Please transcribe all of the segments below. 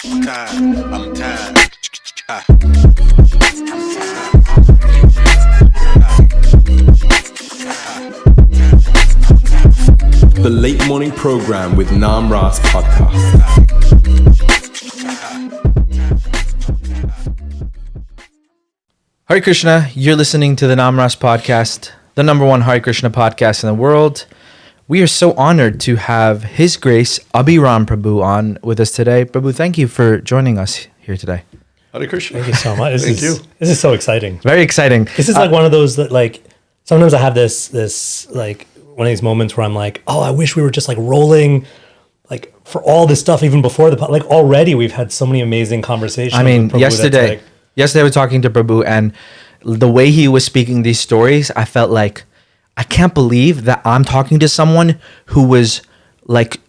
I'm tired. The Late Morning Program with Nam Ras Podcast. Hare Krishna, you're listening to the Nam Ras Podcast, the number one Hare Krishna podcast in the world. We are so honored to have His Grace Abiram Prabhu on with us today. Prabhu, thank you for joining us here today. Hare Krishna. Thank you so much. Thank you. This is so exciting. Very exciting. This is like one of those that like sometimes I have this like one of these moments where I'm like, oh, I wish we were just like rolling like for all this stuff even before like already we've had so many amazing conversations. I mean, with Prabhu yesterday I was talking to Prabhu, and the way he was speaking these stories, I felt like I can't believe that I'm talking to someone who was like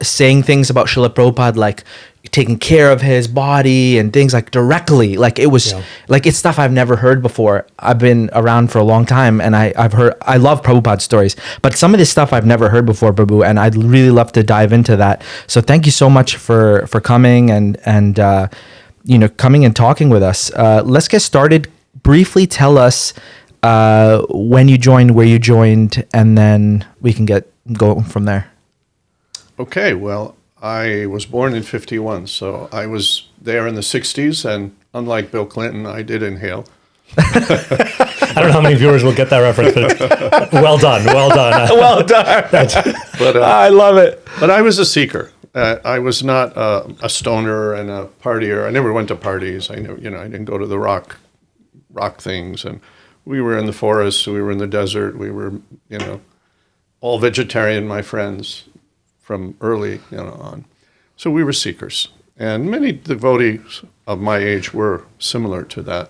saying things about Srila Prabhupada, like taking care of his body and things like directly. Like it was like it's stuff I've never heard before. I've been around for a long time, and I love Prabhupada stories, but some of this stuff I've never heard before, Prabhu, and I'd really love to dive into that. So thank you so much for coming and coming and talking with us. Let's get started. Briefly tell us when you joined, where you joined, and then we can go from there. Okay, well, I was born in 51, so I was there in the 60s, and unlike Bill Clinton, I did inhale. I don't know how many viewers will get that reference, but well done. Well done. But I love it. But I was a seeker. I was not a stoner and a partier. I never went to parties. I didn't go to the rock things, and we were in the forest, we were in the desert, we were, all vegetarian, my friends, from early, on. So we were seekers, and many devotees of my age were similar to that.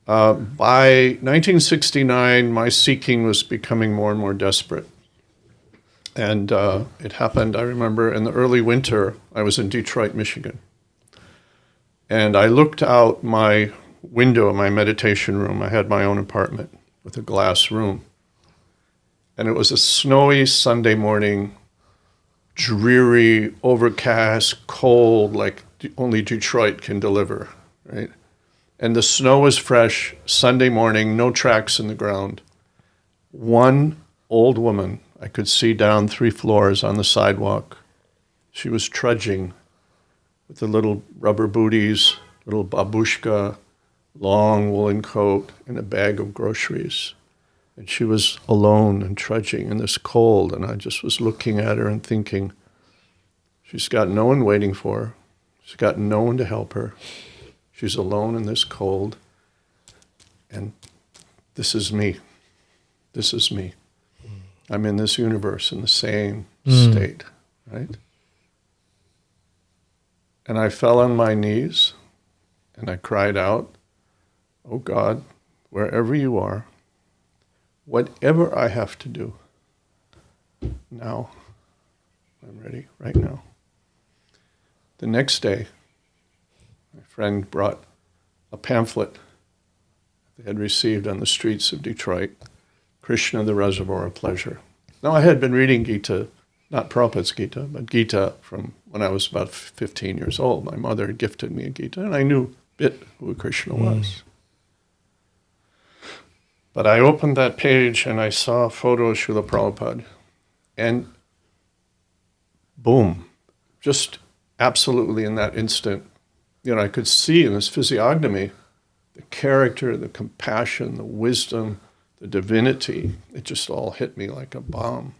By 1969, my seeking was becoming more and more desperate. And it happened, I remember, in the early winter, I was in Detroit, Michigan. And I looked out my window of my meditation room. I had my own apartment with a glass room. And it was a snowy Sunday morning, dreary, overcast, cold, like only Detroit can deliver, right? And the snow was fresh, Sunday morning, no tracks in the ground. One old woman I could see down 3 floors on the sidewalk. She was trudging with the little rubber booties, little babushka, long woolen coat, and a bag of groceries. And she was alone and trudging in this cold, and I just was looking at her and thinking, she's got no one waiting for her. She's got no one to help her. She's alone in this cold, and this is me. This is me. I'm in this universe in the same state, right? And I fell on my knees, and I cried out, oh God, wherever you are, whatever I have to do, now, I'm ready right now. The next day, my friend brought a pamphlet they had received on the streets of Detroit, Krishna, the Reservoir of Pleasure. Now, I had been reading Gita, not Prabhupada's Gita, but Gita from when I was about 15 years old. My mother had gifted me a Gita, and I knew a bit who Krishna was. But I opened that page, and I saw a photo of Srila Prabhupada, and boom, just absolutely in that instant, I could see in his physiognomy the character, the compassion, the wisdom, the divinity. It just all hit me like a bomb.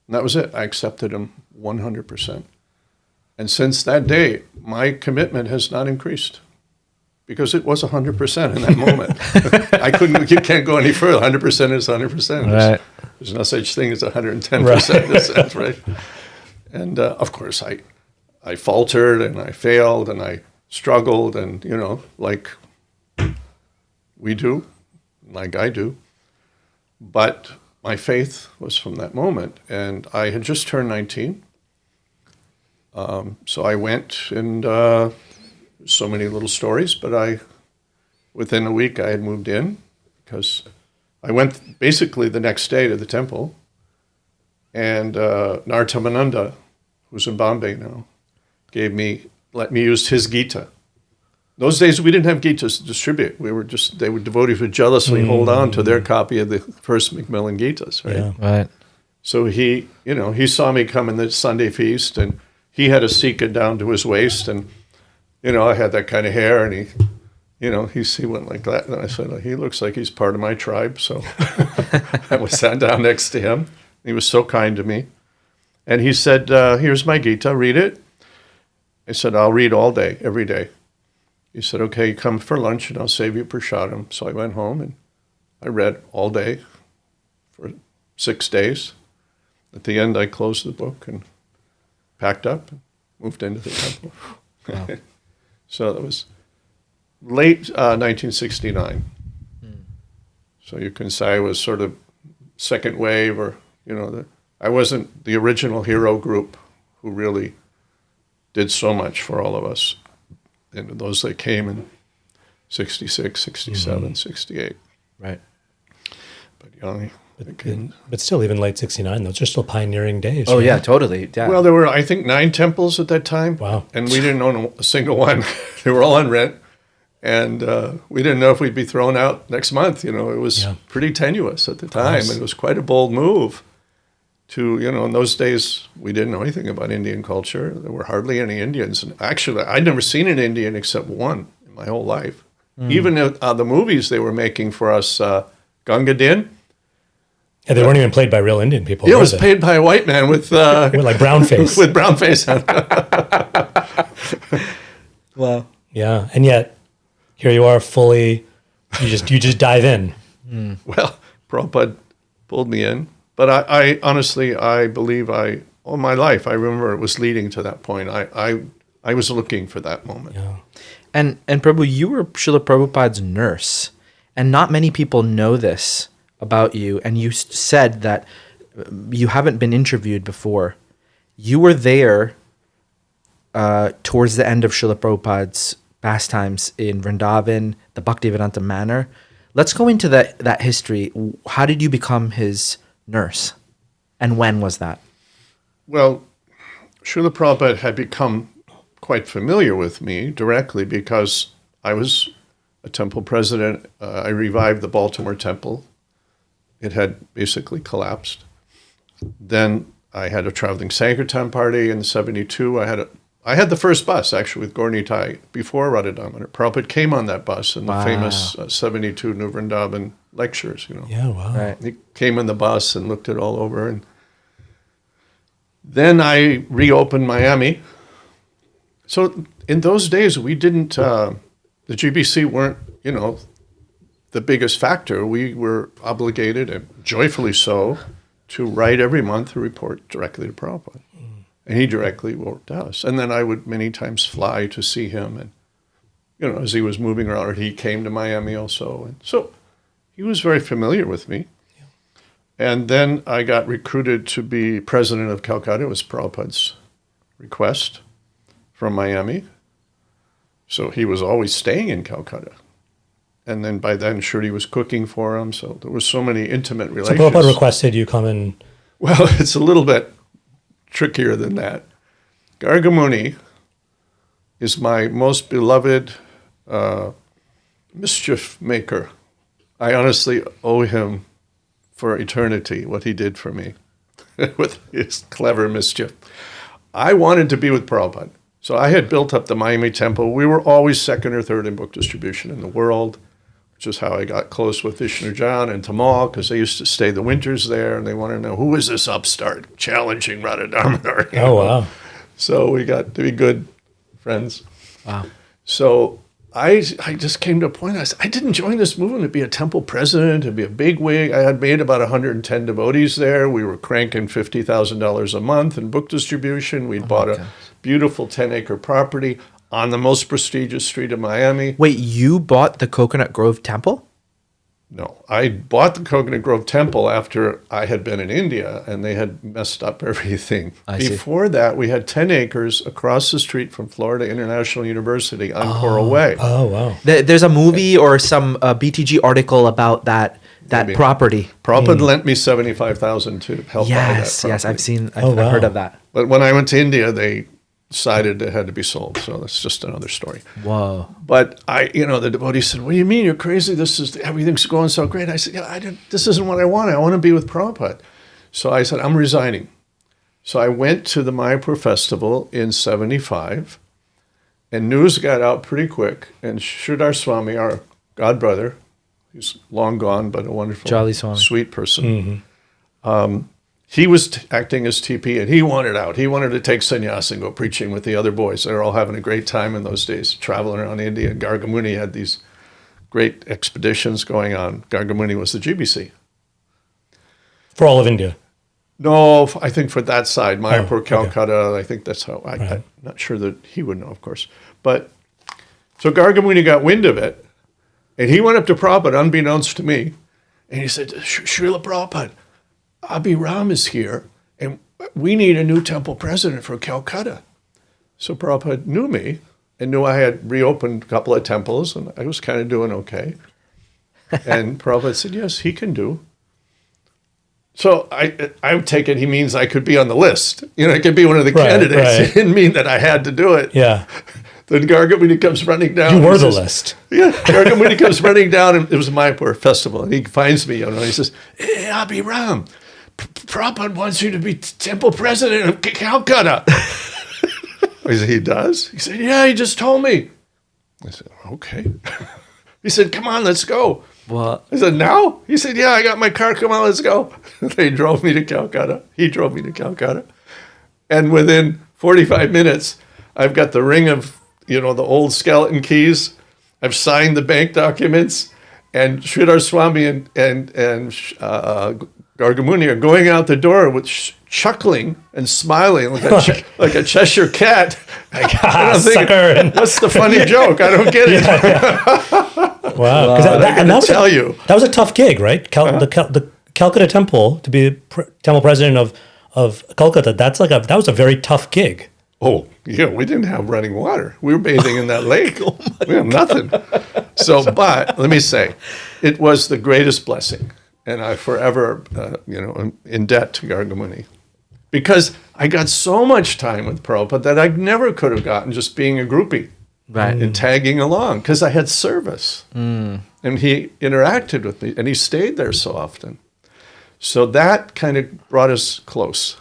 And that was it. I accepted him 100%. And since that day, my commitment has not increased because it was 100% in that moment. You can't go any further. 100% is 100%. Right. There's no such thing as 110% in a sense, right? And of course, I faltered and I failed and I struggled and, like we do, like I do. But my faith was from that moment. And I had just turned 19. So I went and so many little stories, but within a week I had moved in because I went basically the next day to the temple. And Nartamananda, who's in Bombay now, let me use his Gita. Those days we didn't have Gitas to distribute. They were devotees would jealously hold on to their copy of the first Macmillan Gitas, right? Yeah. Right. So he saw me come in the Sunday feast, and he had a Sika down to his waist, and, I had that kind of hair, and he went like that. And I said, he looks like he's part of my tribe. So I sat down next to him. He was so kind to me. And he said, here's my Gita, read it. I said, I'll read all day, every day. He said, okay, come for lunch and I'll save you prasadam. So I went home and I read all day for 6 days. At the end, I closed the book and packed up and moved into the temple. Wow. So that was late 1969. So you can say I was sort of second wave, or, I wasn't the original hero group who really did so much for all of us. And those that came in 66, 67, 68. Right. But But still, even late 69, those are still pioneering days. Oh right? yeah, totally. Yeah. well, there were, I think, 9 temples at that time. Wow. And we didn't own a single one. They were all on rent. And we didn't know if we'd be thrown out next month. It was pretty tenuous at the time. And it was quite a bold move to, in those days, we didn't know anything about Indian culture. There were hardly any Indians. And actually, I'd never seen an Indian except one in my whole life. Even the movies they were making for us, Ganga Din. Yeah, they weren't even played by real Indian people. It were was they? paid by a white man with Like brown face. with brown face. Wow. Yeah, and yet here you are, fully. You just dive in. Well, Prabhupada pulled me in, but I honestly believe all my life I remember it was leading to that point. I was looking for that moment. Yeah. And Prabhu, you were Srila Prabhupada's nurse, and not many people know this about you. And you said that you haven't been interviewed before. You were there towards the end of Srila Prabhupada's pastimes in Vrindavan, the Bhaktivedanta Manor. Let's go into that history. How did you become his nurse, and when was that? Well, Srila Prabhupada had become quite familiar with me directly because I was a temple president. I revived the Baltimore temple. It had basically collapsed. Then I had a traveling Sankirtan party in '72. I had the first bus, actually, with Gaur-Nitai before Radha-Damodar. Prabhupada came on that bus in the famous 72 New Vrindavan lectures, Yeah, wow. Right. He came in the bus and looked it all over. And then I reopened Miami. So in those days, we didn't, the GBC weren't, the biggest factor. We were obligated, and joyfully so, to write every month a report directly to Prabhupada. And he directly wrote to us. And then I would many times fly to see him. And, as he was moving around, he came to Miami also. And so he was very familiar with me. Yeah. And then I got recruited to be president of Calcutta. It was Prabhupada's request from Miami. So he was always staying in Calcutta. And then by then, Shruti was cooking for him. So there was so many intimate relations. So Prabhupada requested you come in. Well, it's a little bit trickier than that. Gargamuni is my most beloved mischief maker. I honestly owe him for eternity what he did for me with his clever mischief. I wanted to be with Prabhupada. So I had built up the Miami temple. We were always second or third in book distribution in the world, which is how I got close with Vishnu Jan and Tamal, because they used to stay the winters there, and they wanted to know, who is this upstart challenging Radha Damodar? Oh, wow. So we got to be good friends. Wow. So I just came to a point, I didn't join this movement to be a temple president, to be a bigwig. I had made about 110 devotees there. We were cranking $50,000 a month in book distribution. We'd bought a beautiful 10-acre property on the most prestigious street in Miami. Wait, you bought the Coconut Grove Temple? No, I bought the Coconut Grove Temple after I had been in India, and they had messed up everything. I see. Before that, we had 10 acres across the street from Florida International University on Coral Way. Oh, wow. There's a movie or some BTG article about that Maybe. property. Prabhupada lent me $75,000 to help buy that property. Yes, I've heard of that. But when I went to India, decided it had to be sold. So that's just another story. Whoa. But the devotee said, "What do you mean? You're crazy. Everything's going so great." I said, this isn't what I want. I want to be with Prabhupada. So I said, I'm resigning. So I went to the Mayapur festival in 75, and news got out pretty quick. And Sridhar Swami, our godbrother, he's long gone, but a wonderful, Jolly Swami. sweet person, he was acting as TP, and he wanted out. He wanted to take sannyas and go preaching with the other boys. They were all having a great time in those days, traveling around India. Gargamuni had these great expeditions going on. Gargamuni was the GBC. For all of India. No, I think for that side, Mayapur, okay. Calcutta, I think that's how, I'm not sure that he would know, of course. But, so Gargamuni got wind of it, and he went up to Prabhupada, unbeknownst to me, and he said, Srila Prabhupada, Abiram is here, and we need a new temple president for Calcutta. So Prabhupada knew me, and knew I had reopened a couple of temples, and I was kind of doing okay. And Prabhupada said, yes, he can do. So I would take it he means I could be on the list. I could be one of the candidates. Right. It didn't mean that I had to do it. Yeah. Then Gargamuni comes running down. You were the list. Yeah. Gargamuni comes running down, and it was a Mayapur festival, and he finds me, and he says, hey, Abiram, Prabhupada wants you to be temple president of Calcutta. I said, he does? He said, yeah, he just told me. I said, okay. He said, come on, let's go. What? I said, now? He said, yeah, I got my car. Come on, let's go. They drove me to Calcutta. He drove me to Calcutta. And within 45 minutes, I've got the ring of, the old skeleton keys. I've signed the bank documents. And Sridhar Swami and Gargamuni are going out the door with chuckling and smiling like a Cheshire cat. Sucker. What's the funny joke? I don't get it. Wow. That was a tough gig, right? The Calcutta temple, to be temple president of Kolkata, that was a very tough gig. Oh, yeah, we didn't have running water. We were bathing in that lake. We have nothing. So, but let me say, it was the greatest blessing. And I forever, am in debt to Gargamuni. Because I got so much time with Prabhupada that I never could have gotten just being a groupie. Right. And tagging along, because I had service. And he interacted with me, and he stayed there so often. So that kind of brought us close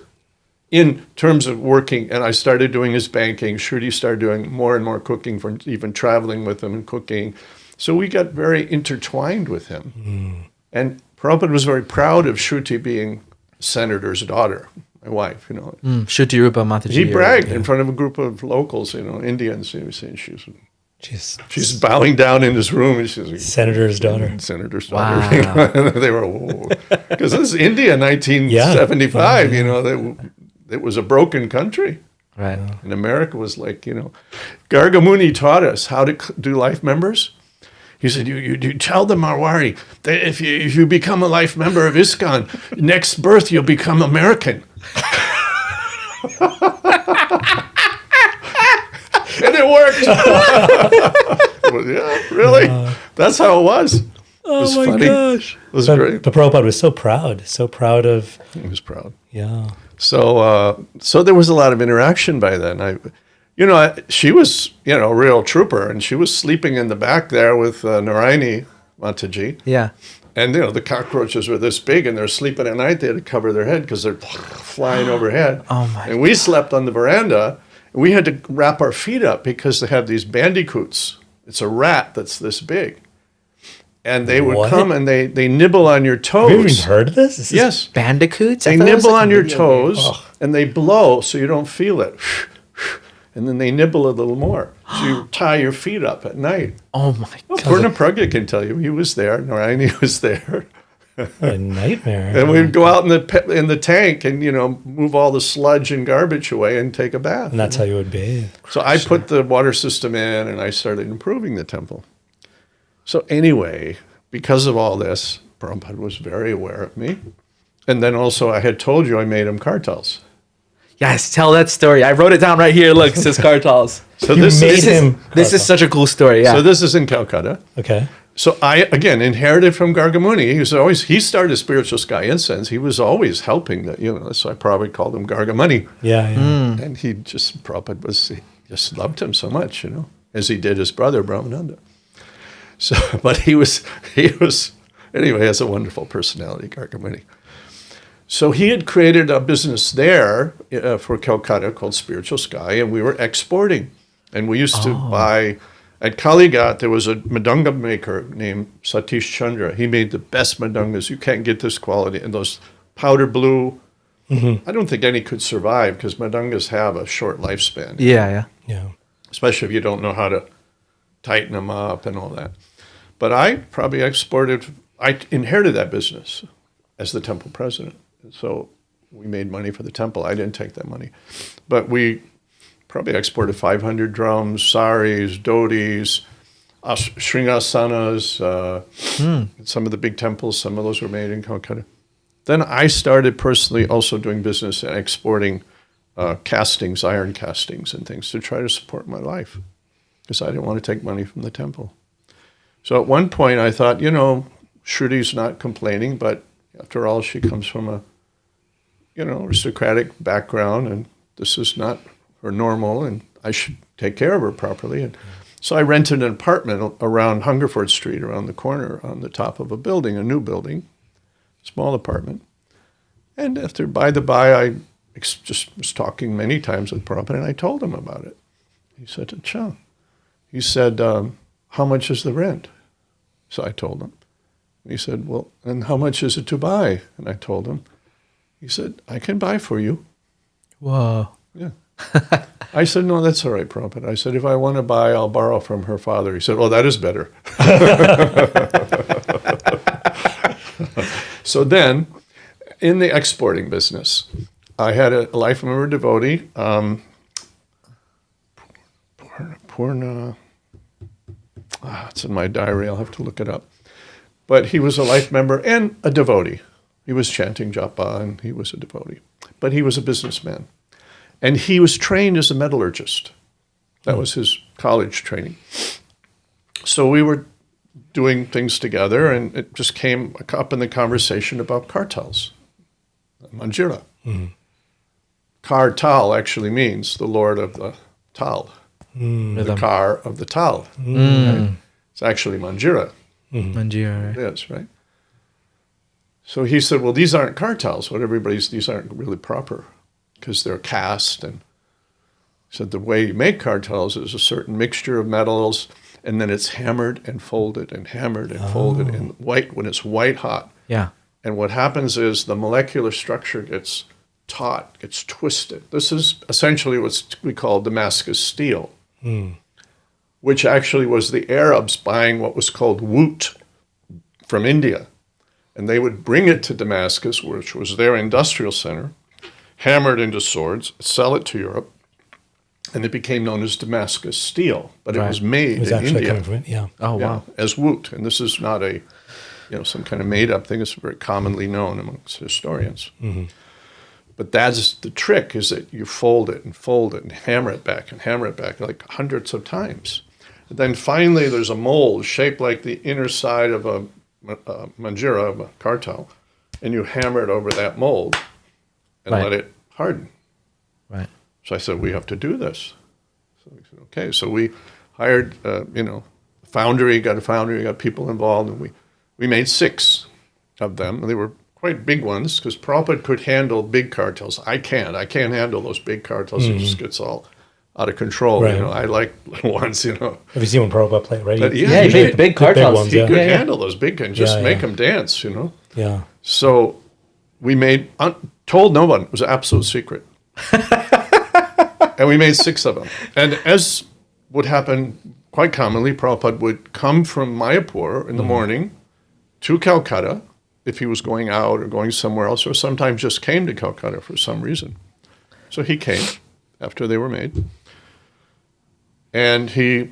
in terms of working. And I started doing his banking. Shruti started doing more and more cooking, for even traveling with him and cooking. So we got very intertwined with him. And Prabhupada was very proud of Shruti being senator's daughter, my wife, Shruti Rupa Mataji. He bragged in front of a group of locals, Indians. He was saying she's bowing down in his room, and she's like, Senator's daughter. Senator's daughter. Wow. They were, because this is India, 1975. It was a broken country. Right. And America was like, Gargamuni taught us how to do life members. He said, you tell the Marwari that if you become a life member of ISKCON, next birth you'll become American. And it worked. Yeah, really? That's how it was. It was funny. Gosh. It was great. But Prabhupada was so proud of... He was proud. Yeah. So there was a lot of interaction by then. She was, a real trooper, and she was sleeping in the back there with Narayani Mataji. Yeah. And, the cockroaches were this big, and they're sleeping at night. They had to cover their head because they're flying overhead. Oh, my And we slept on the veranda, and we had to wrap our feet up because they have these bandicoots. It's a rat that's this big. And they would come, and they nibble on your toes. Have you even heard of this? Yes. Bandicoots? They nibble on your toes, and they blow so you don't feel it. And then they nibble a little more. So you tie your feet up at night. Oh, my God. Purna Pragya can tell you. He was there. Narayani was there. What a nightmare. And we'd go out in the tank and, move all the sludge and garbage away and take a bath. And that's how you would bathe. So I put the water system in, and I started improving the temple. So anyway, because of all this, Prabhupada was very aware of me. And then also I had told you I made him karatals. Yes, tell that story. I wrote it down right here. Look, it says karatals. So You this made him This is such a cool story. Yeah. So this is in Calcutta. Okay. So I, again, inherited from Gargamuni. He started Spiritual Sky Incense. He was always helping that, so I probably called him Gargamuni. Yeah. And Prabhupada he just loved him so much, as he did his brother, Brahmananda. So, but he was, anyway, has a wonderful personality, Gargamuni. So he had created a business there for Kolkata called Spiritual Sky, and we were exporting. And we used to buy, at Kalighat, there was a madanga maker named Satish Chandra. He made the best madangas. You can't get this quality. And those powder blue, I don't think any could survive because madangas have a short lifespan. Yeah. Especially if you don't know how to tighten them up and all that. But I probably I inherited that business as the temple president. So we made money for the temple. I didn't take that money. But we probably exported 500 drums, saris, dhotis, shringasanas, some of the big temples. Some of those were made in Calcutta. Then I started personally also doing business and exporting castings, iron castings and things to try to support my life because I didn't want to take money from the temple. So at one point I thought, Shruti's not complaining, but after all, she comes from a aristocratic background, and this is not her normal, and I should take care of her properly. And so I rented an apartment around Hungerford Street, around the corner, on the top of a building, a new building, small apartment. And by the by, I just was talking many times with Prabhupada, and I told him about it. He said, Acha. He said, how much is the rent? So I told him. He said, well, and how much is it to buy? And I told him. He said, I can buy for you. Whoa. Yeah. I said, no, that's all right, Prabhupada. I said, if I want to buy, I'll borrow from her father. He said, oh, that is better. So then, in the exporting business, I had a life member devotee, Purna, it's in my diary, I'll have to look it up. But he was a life member and a devotee. He was chanting japa and he was a devotee. But he was a businessman. And he was trained as a metallurgist. That was his college training. So we were doing things together, and it just came up in the conversation about karatals, manjira. Kartal actually means the lord of the tal, the car of the tal. Right? It's actually manjira. Manjira, right? It is, right? So he said, well, these aren't karatals. These aren't really proper because they're cast. And he said the way you make karatals is a certain mixture of metals, and then it's hammered and folded and hammered and folded and white when it's white hot. Yeah. And what happens is the molecular structure gets taut, gets twisted. This is essentially what we call Damascus steel, which actually was the Arabs buying what was called woot from India. And they would bring it to Damascus, which was their industrial center, hammer it into swords, sell it to Europe, and it became known as Damascus steel. But it was made in India. Oh, wow. As woot. And this is not some kind of made-up thing. It's very commonly known amongst historians. But that's the trick, is that you fold it and hammer it back like hundreds of times. And then finally there's a mold shaped like the inner side of a manjira, of a kartal, and you hammer it over that mold and let it harden. Right. So I said, we have to do this. So we said, okay. So we hired, foundry, got people involved, and we made 6 of them. And they were quite big ones, because Prabhupada could handle big kartals. I can't handle those big kartals. It just gets all out of control. Right. I like little ones, Have you seen when Prabhupada play, right? Big kartals. ones, He could handle those big ones, make them dance, Yeah. So we made, told no one, it was an absolute secret. And we made 6 of them. And as would happen quite commonly, Prabhupada would come from Mayapur in the morning to Calcutta, if he was going out or going somewhere else, or sometimes just came to Calcutta for some reason. So he came after they were made. And he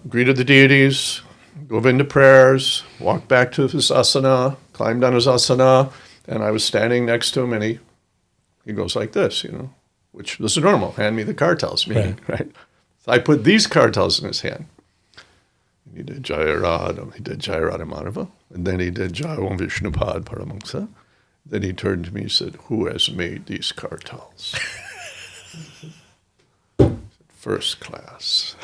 greeted the deities, dove into prayers, walked back to his asana, climbed on his asana, and I was standing next to him, and he goes like this, which was normal. Hand me the kartals, meaning, right? So I put these kartals in his hand. He did Jaya Radha, he did Jaya Radha Madhava, and then he did Jaya Om Vishnupad Paramahansa. Then he turned to me and said, "Who has made these karatals?" First class.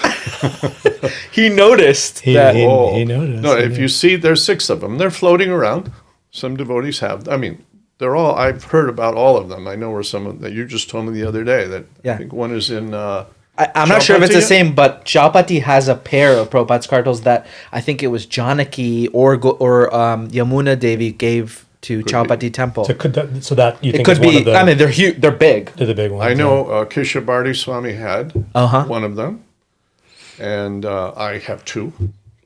He noticed that. He noticed. No, if you see, there's 6 of them. They're floating around. Some devotees have. I mean, they're all. I've heard about all of them. I know where some of that you just told me the other day. That Yeah. I think one is in. I'm not sure if it's the Chaupati? same, but Chaupati has a pair of Prabhupada's karatals that I think it was Janaki or Yamuna Devi gave to Chaupati temple. So that you It think could is one be. of the, I mean, they're huge. They're big. they're the big ones. I know Keshavarti Swami had Uh-huh. one of them, and I have 2.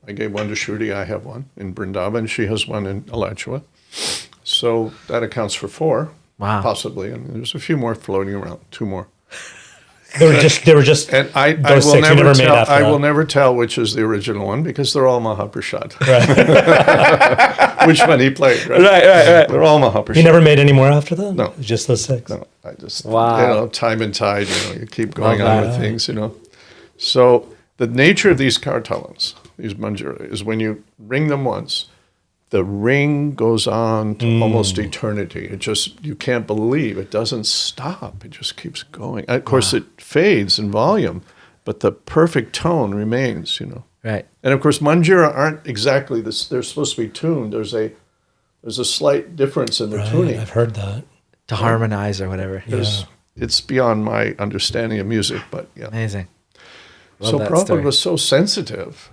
I gave one to Shruti. I have one in Vrindavan. She has one in Alachua. So that accounts for 4, Wow. possibly. And there's a few more floating around. 2 more. They were just. And I those will 6 you never never made tell. after I that. will never tell which is the original one because they're all Mahaprasad. Which one he played? Right? Right. They're all Mahaprasad. You never made any more after that? No. Just those 6? No, I just, Wow. time and tide, you keep going Love on that. with things, So the nature of these karatals, these manjira, is when you ring them once, the ring goes on to almost eternity. It just, you can't believe it doesn't stop. It just keeps going. Of course, it fades in volume, but the perfect tone remains, Right. And of course, manjira aren't exactly this. They're supposed to be tuned. There's a slight difference in the tuning. I've heard that. To harmonize or whatever. It's beyond my understanding of music, but yeah. Amazing. Love So that Prabhupada story. was so sensitive.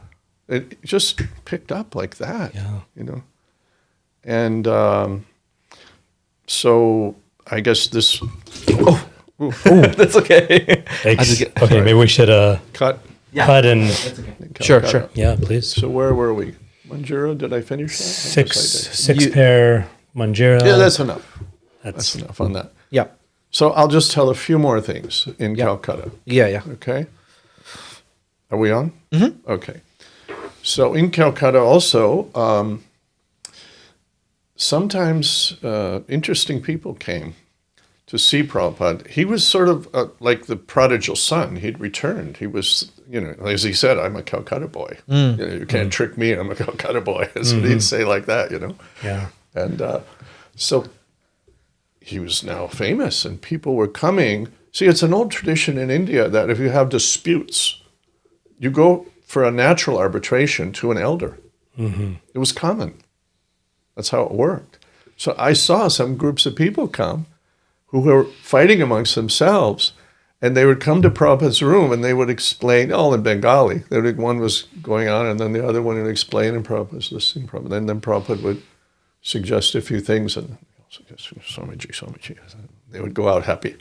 It just picked up like that, And so I guess this... That's okay. Thanks. Okay, maybe we should cut. cut and... Sure. Yeah, please. So where were we? Manjira, did I finish that? I guess I Six pair manjira. did. Yeah, that's enough. That's That's enough on that. Yeah. So I'll just tell a few more things in Calcutta. Yeah. Okay. Are we on? Mm-hmm. Okay. So in Calcutta also, sometimes interesting people came to see Prabhupada. He was sort of like the prodigal son. He'd returned. He was, as he said, I'm a Calcutta boy. You can't trick me. I'm a Calcutta boy. That's what he'd say like that, Yeah. And so he was now famous and people were coming. See, it's an old tradition in India that if you have disputes, you go for a natural arbitration to an elder. Mm-hmm. It was common. That's how it worked. So I saw some groups of people come who were fighting amongst themselves, and they would come to Prabhupada's room and they would explain, all in Bengali. One was going on and then the other one would explain and Prabhupada was listening. And then Prabhupada would suggest a few things and Swamiji. They would go out happy.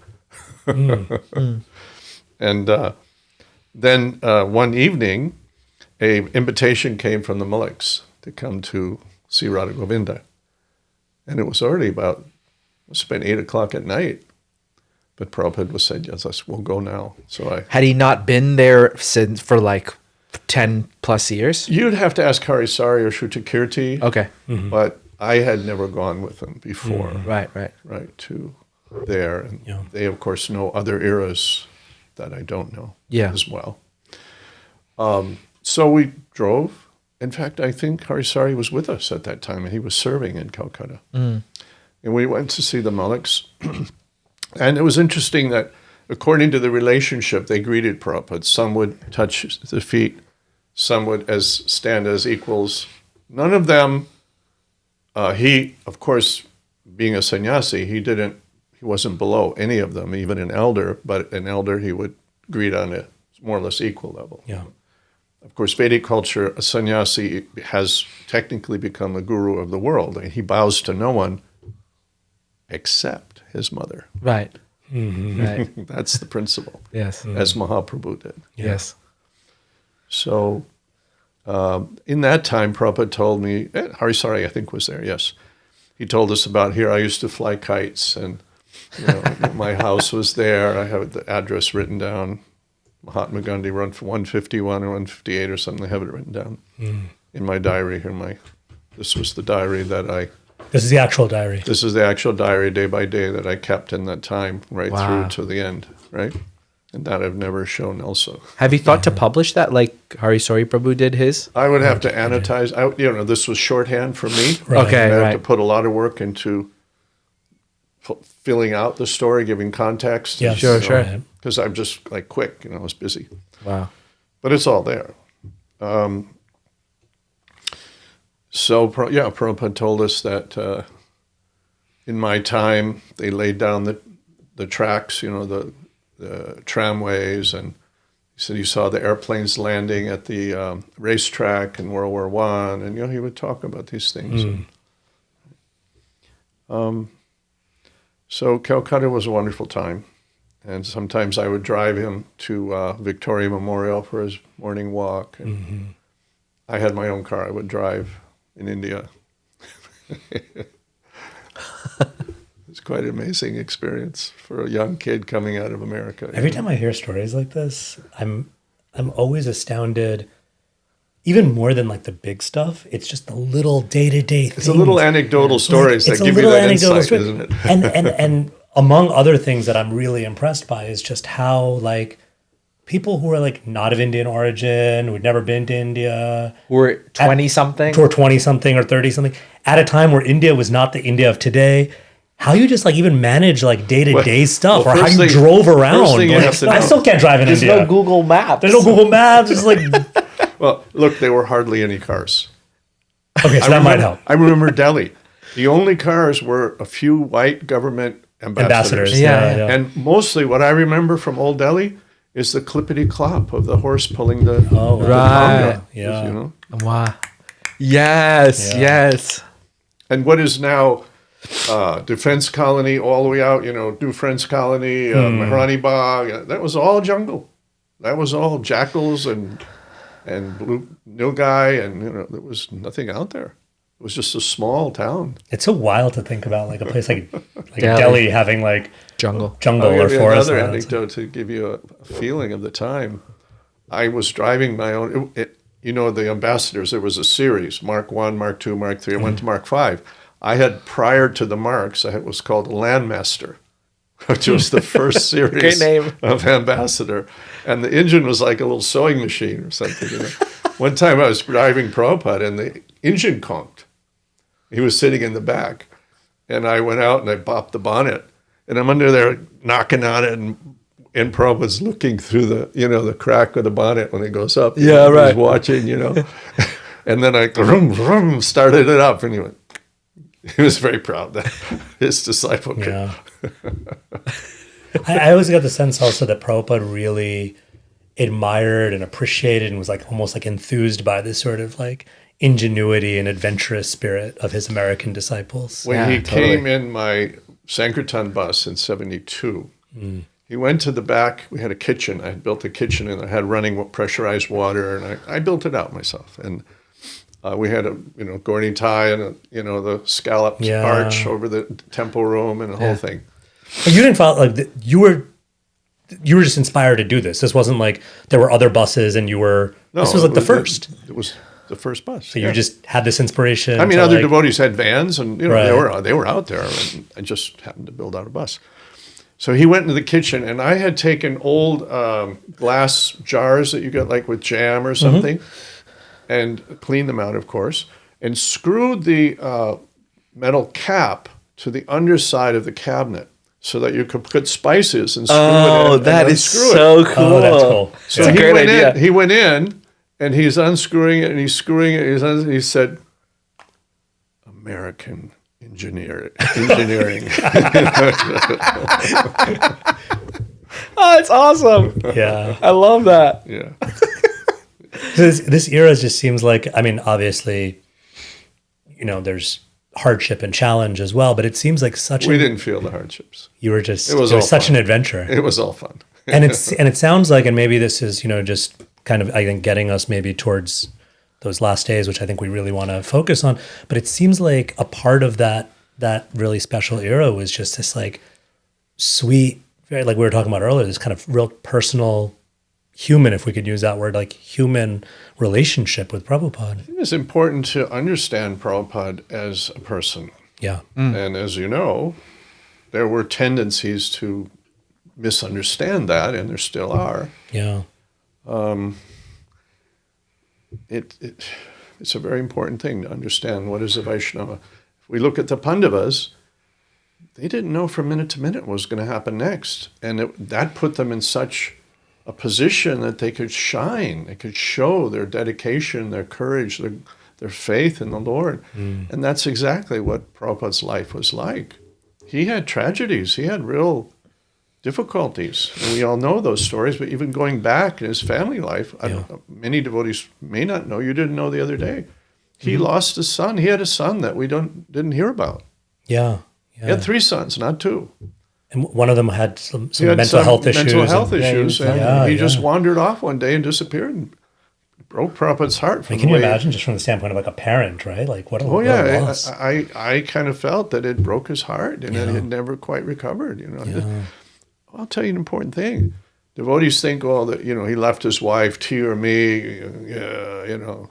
And then one evening, an invitation came from the Maliks to come to see Radha Govinda. And it was already about, it's been 8 o'clock at night. But Prabhupada was said, yes, we'll go now. So Had he not been there since for like 10 plus years? you'd have to ask Harisari or Shrutakirti. Okay. But I had never gone with them before. Right. Right, to there. And they, of course, know other eras that I don't know as well. So we drove. In fact, I think Harisari was with us at that time, and he was serving in Calcutta. And we went to see the Maliks. And it was interesting that according to the relationship, they greeted Prabhupada. Some would touch the feet. Some would stand as equals. None of them, he, of course, being a sannyasi, he wasn't below any of them, even an elder, but an elder he would greet on a more or less equal level. Yeah. Of course, Vedic culture, a sannyasi has technically become a guru of the world. He bows to no one except his mother. Right. Right. That's the principle, Yes. as Mahaprabhu did. Yes. So in that time, Prabhupada told me, Harisari, I think, was there, yes. He told us about here. I used to fly kites, and my house was there. I have the address written down. Mahatma Gandhi run for 151 or 158 or something. I have it written down in my diary here. This was the diary that This is the actual diary. This is the actual diary day by day that I kept in that time, right Wow. through to the end, right? And that I've never shown also. Have you thought to publish that like Hari Sori Prabhu did his? I would have to annotize. This was shorthand for me. Right. Okay, I have right. to put a lot of work into filling out the story, giving context. Yeah, Sure. Because I'm just like quick, I was busy. Wow. But it's all there. Prabhupada told us that in my time, they laid down the tracks, the tramways, and he said he saw the airplanes landing at the racetrack in World War I, and he would talk about these things. So Calcutta was a wonderful time, and sometimes I would drive him to Victoria Memorial for his morning walk, and I had my own car. I would drive in India. It's quite an amazing experience for a young kid coming out of America. Every time I hear stories like this, I'm always astounded. Even more than like the big stuff, it's just the little day-to-day things. It's a little anecdotal stories that give you that insight, isn't it? and among other things that I'm really impressed by is just how like people who are like not of Indian origin, who'd never been to India, We're 20-something. or 20-something or 30-something, at a time where India was not the India of today. How you just like even manage like day-to-day stuff, or how you drove around. I still can't drive in India. There's no Google Maps. There's no Google Maps. It's like, Well, look, there were hardly any cars. okay, so that might help. I remember Delhi. The only cars were a few white government ambassadors. Yeah. And mostly what I remember from Old Delhi is the clippity-clop of the horse pulling the right. conga, Yeah. Wow. Yes. Yeah. Yes. And what is now Defense Colony all the way out, New Friends Colony, Maharani Bagh, that was all jungle. That was all jackals and blue nilgai, and there was nothing out there. It was just a small town. It's so wild to think about like a place like Delhi having like Jungle. or forest. Another anecdote to give you a feeling of the time. I was driving my own. The ambassadors. There was a series: Mark 1, Mark 2, Mark 3. I went to Mark 5. I had, prior to the Marks, it was called Landmaster, which was the first series Great name. of ambassador. And the engine was like a little sewing machine or something. One time I was driving Prabhupada and the engine conked. He was sitting in the back. And I went out and I popped the bonnet. And I'm under there knocking on it, and Prabhupada's looking through the crack of the bonnet when it goes up. Yeah, right. He's watching, And then I started it up, and he was very proud that his disciple could. Yeah. I always got the sense also that Prabhupada really admired and appreciated and was like almost like enthused by this sort of like ingenuity and adventurous spirit of his American disciples. When he came in my Sankirtan bus in 72, he went to the back. We had a kitchen. I had built a kitchen, and I had running pressurized water, and I built it out myself. And we had a Gordy tie and the scalloped arch over the temple room and the whole thing. But you didn't follow you were just inspired to do this. This wasn't like there were other buses and this was like the first. It was the first bus. So you just had this inspiration. I mean, other devotees had vans, and they were out there, and I just happened to build out a bus. So he went into the kitchen, and I had taken old glass jars that you get like with jam or something. And cleaned them out, of course, and screwed the metal cap to the underside of the cabinet so that you could put spices and screw it in. Oh, that is so cool. Oh, that's cool. So he went in, and he's unscrewing it, and he's screwing it. He said, "American engineering." Oh, it's awesome. Yeah. I love that. Yeah. This era just seems like, I mean, obviously, there's hardship and challenge as well, but it seems like we didn't feel the hardships. You were just, it was such an adventure. It was all fun. and it sounds like, and maybe this is, just kind of, I think, getting us maybe towards those last days, which I think we really want to focus on. But it seems like a part of that really special era was just this like sweet, very, like we were talking about earlier, this kind of real personal, human, if we could use that word, like human relationship with Prabhupada. It's important to understand Prabhupada as a person. Yeah. And as you know, there were tendencies to misunderstand that, and there still are. Yeah. It's a very important thing to understand what is a Vaishnava. If we look at the Pandavas, they didn't know from minute to minute what was going to happen next. And that put them in such a position that they could shine. They could show their dedication, their courage, their faith in the Lord. And that's exactly what Prabhupada's life was like. He had tragedies. He had real difficulties. And we all know those stories, but even going back in his family life, many devotees may not know, you didn't know the other day. He lost a son. He had a son that we didn't hear about. Yeah. He had 3 sons, not 2. And one of them had some He had mental health issues. Mental health issues. He just wandered off one day and disappeared and broke Prabhupada's heart. Can you imagine, just from the standpoint of like a parent, right? Like what a loss. I kind of felt that it broke his heart and that he had never quite recovered. I'll tell you an important thing. Devotees think, well, that he left his wife, T or me,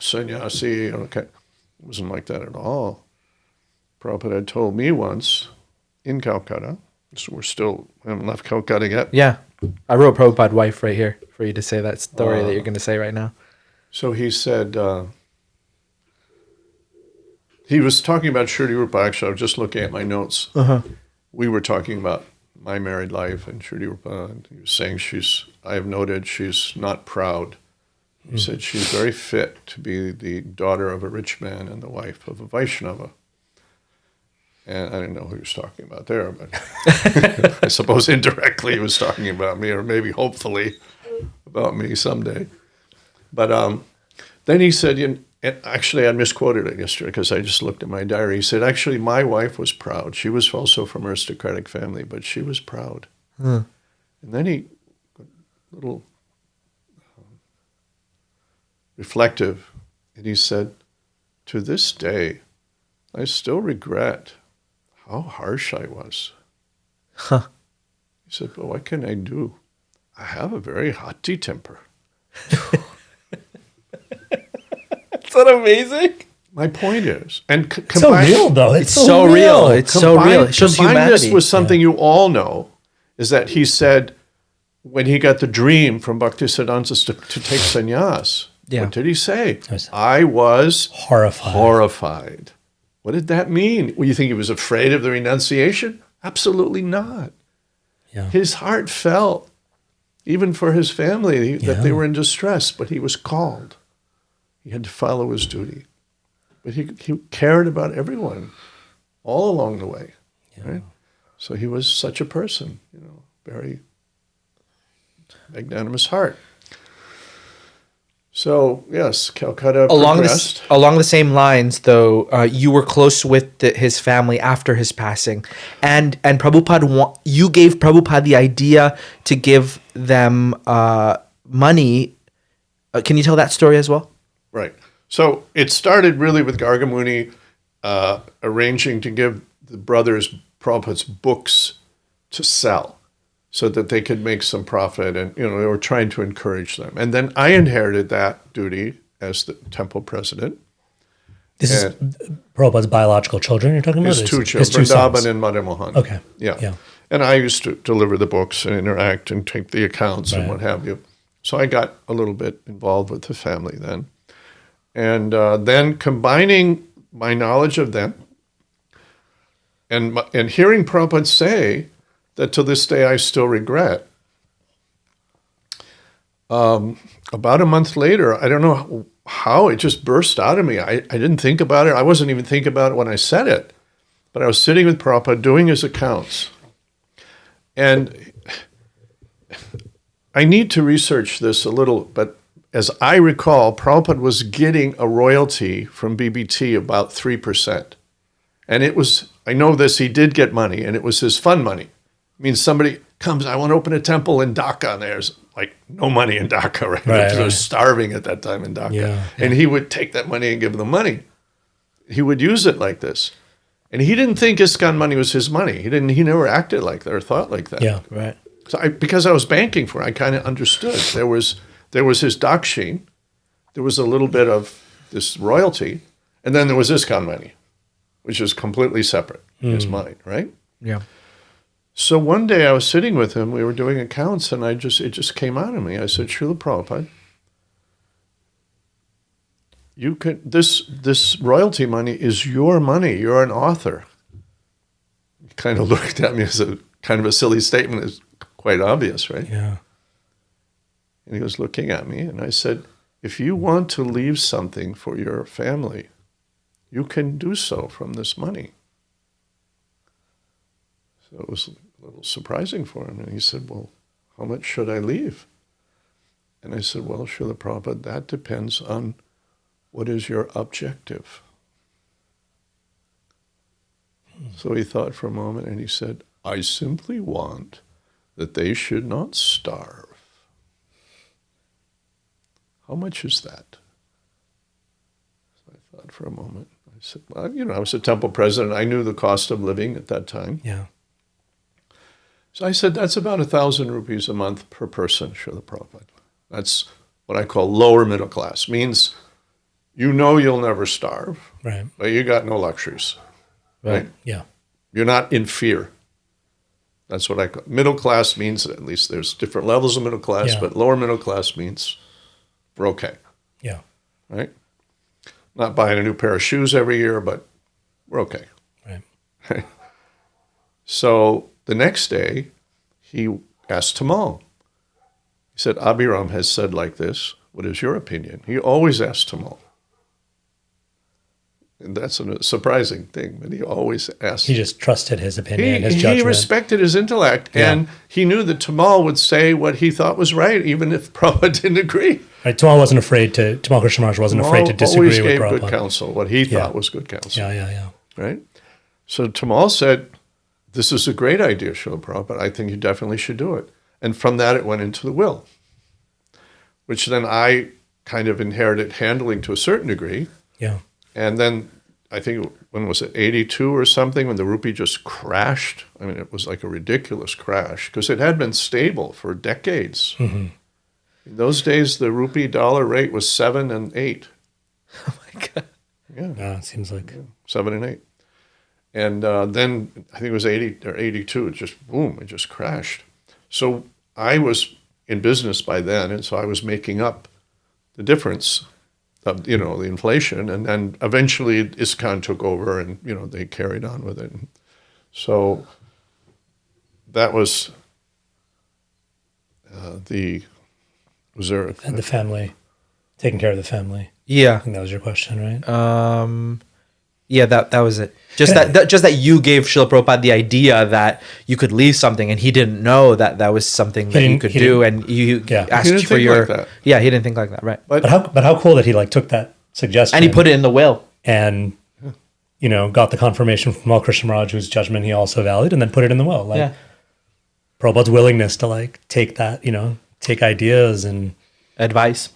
sannyasi. Okay. It wasn't like that at all. Prabhupada had told me once in Calcutta, so we haven't left Calcutta yet. Yeah. I wrote Prabhupada wife right here for you to say that story that you're going to say right now. So he said, he was talking about Shri Rupa. Actually, I was just looking at my notes. We were talking about my married life and Shri Rupa, and he was saying I have noted she's not proud. He said she's very fit to be the daughter of a rich man and the wife of a Vaishnava. And I didn't know who he was talking about there, but I suppose indirectly he was talking about me, or maybe hopefully about me someday. But then he said, and actually I misquoted it yesterday because I just looked at my diary. He said, actually, my wife was proud. She was also from an aristocratic family, but she was proud. And then he got a little reflective, and he said, to this day, I still regret how harsh I was. He said, but what can I do? I have a very haughty temper. Isn't that amazing? My point is, and It's so real, though. It's so real. It's so real. It shows combine humanity. this with something you all know, is that he said when he got the dream from Bhaktisiddhanta to take sannyas, what did he say? I was horrified. What did that mean? Well, you think he was afraid of the renunciation? Absolutely not. Yeah. His heart felt, even for his family, that they were in distress, but he was called. He had to follow his duty. But he cared about everyone all along the way. Right? So he was such a person, very magnanimous heart. So, yes, Calcutta progressed. Along the same lines, though, you were close with his family after his passing. And Prabhupada, you gave Prabhupada the idea to give them money. Can you tell that story as well? Right. So it started really with Gargamuni arranging to give the brothers Prabhupada's books to sell so that they could make some profit, and they were trying to encourage them. And then I inherited that duty as the temple president. This is Prabhupada's biological children you're talking about? His 2 children, Vrindavan and Madan Mohan. Okay. Yeah. And I used to deliver the books and interact and take the accounts and what have you. So I got a little bit involved with the family then. And then combining my knowledge of them and hearing Prabhupada say that to this day I still regret. About a month later, I don't know how, it just burst out of me. I didn't think about it. I wasn't even thinking about it when I said it. But I was sitting with Prabhupada doing his accounts. And I need to research this a little, but as I recall, Prabhupada was getting a royalty from BBT about 3%. And it was, I know this, he did get money, and it was his fun money. It means somebody comes, I want to open a temple in Dhaka, and there's like no money in Dhaka, right? They were starving at that time in Dhaka. Yeah. And he would take that money and give them money. He would use it like this. And he didn't think ISKCON money was his money. He never acted like that or thought like that. Yeah, right. So because I was banking for it, I kind of understood. There was his dakshin, there was a little bit of this royalty, and then there was ISKCON money, which is completely separate in his mind, right? Yeah. So one day I was sitting with him, we were doing accounts, and it just came out of me. I said, Srila Prabhupada, this royalty money is your money. You're an author. He kind of looked at me as a kind of a silly statement. It's quite obvious, right? Yeah. And he was looking at me, and I said, if you want to leave something for your family, you can do so from this money. So it was a little surprising for him. And he said, well, how much should I leave? And I said, well, Srila Prabhupada, that depends on what is your objective. So he thought for a moment, and he said, I simply want that they should not starve. How much is that? So I thought for a moment. I said, well, I was a temple president. I knew the cost of living at that time. Yeah. So I said, that's about 1,000 rupees a month per person, Srila Prabhupada. That's what I call lower middle class. Means you'll never starve, Right. but you got no luxuries, right? Yeah. You're not in fear. That's what I call middle class means, at least there's different levels of middle class, Yeah. but lower middle class means we're okay, Yeah. right? Not buying a new pair of shoes every year, but we're okay. Right. So the next day, he asked Tamal. He said, Abiram has said like this. What is your opinion? He always asked Tamal. And that's a surprising thing, but he always asked. He just trusted his opinion, his judgment. He respected his intellect, and he knew that Tamal would say what he thought was right, even if Prabhupada didn't agree. Right. Tamal Krishna Maharaj wasn't afraid to disagree always with gave Prabhupada. good counsel, what he thought was good counsel. Yeah. Right? So Tamal said, this is a great idea, Srila Prabhupada. I think you definitely should do it. And from that, it went into the will, which then I kind of inherited handling to a certain degree. Yeah. And then I think, when was it, 82 or something, when the rupee just crashed? I mean, it was like a ridiculous crash because it had been stable for decades. Mm-hmm. In those days, the rupee dollar rate was 7 and 8. Oh my God. Yeah, It seems like. 7 and 8. And then I think it was 80 or 82. It just, boom, it just crashed. So I was in business by then, and so I was making up the difference of, the inflation. And then eventually ISKCON took over, and, they carried on with it. So that was And the family, taking care of the family. Yeah. I think that was your question, right? Yeah, that was it. Just that you gave Srila Prabhupada the idea that you could leave something, and he didn't know that was something that you could do, and you asked He didn't for think your. like that. Yeah, he didn't think like that, right? But how cool that he took that suggestion And he put it in the will. and got the confirmation from Tamal Krishna Maharaj, whose judgment he also valued, and then put it in the will. Yeah. Prabhupada's willingness to take that, take ideas and Advice.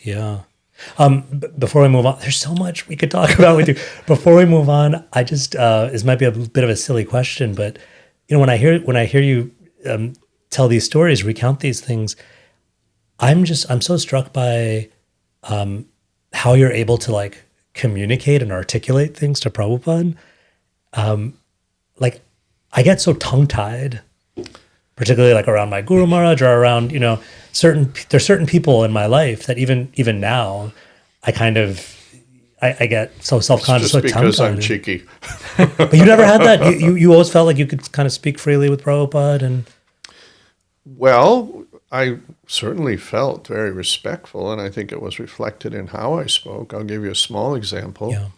Yeah. Before we move on, there's so much we could talk about with you. Before we move on, I just this might be a bit of a silly question, but when I hear you tell these stories, recount these things, I'm so struck by how you're able to communicate and articulate things to Prabhupada. I get so tongue-tied, particularly around my Guru Maharaj or around there's certain people in my life that even now I get so self-conscious just with because tongue-tied. I'm cheeky. But you never had that. You always felt like you could kind of speak freely with Prabhupada and. Well, I certainly felt very respectful, and I think it was reflected in how I spoke. I'll give you a small example. Yeah.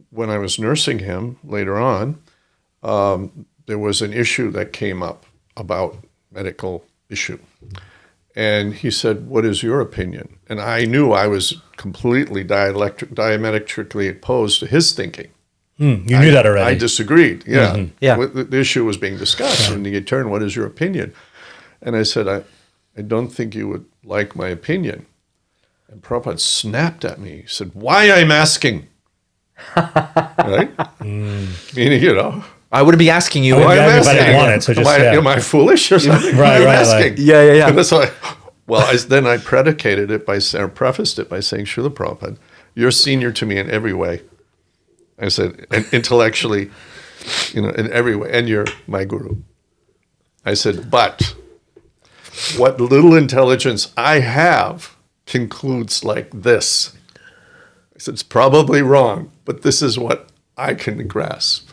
When I was nursing him later on, there was an issue that came up about medical issue. And he said, what is your opinion? And I knew I was completely diametrically opposed to his thinking. You knew that already. I disagreed, yeah. Mm-hmm. Yeah. The issue was being discussed, and he turned, what is your opinion? And I said, I don't think you would like my opinion. And Prabhupada snapped at me. He said, why I'm asking? Right? Meaning, I wouldn't be asking you. why I'm if I didn't asking? want it, so just, Am I foolish or something? Right, Why I'm right, asking? Yeah. And that's why, then I predicated it or prefaced it by saying, Srila Prabhupada, you're senior to me in every way. I said, and intellectually, in every way, and you're my guru. I said, but what little intelligence I have concludes like this. I said, it's probably wrong, but this is what I can grasp.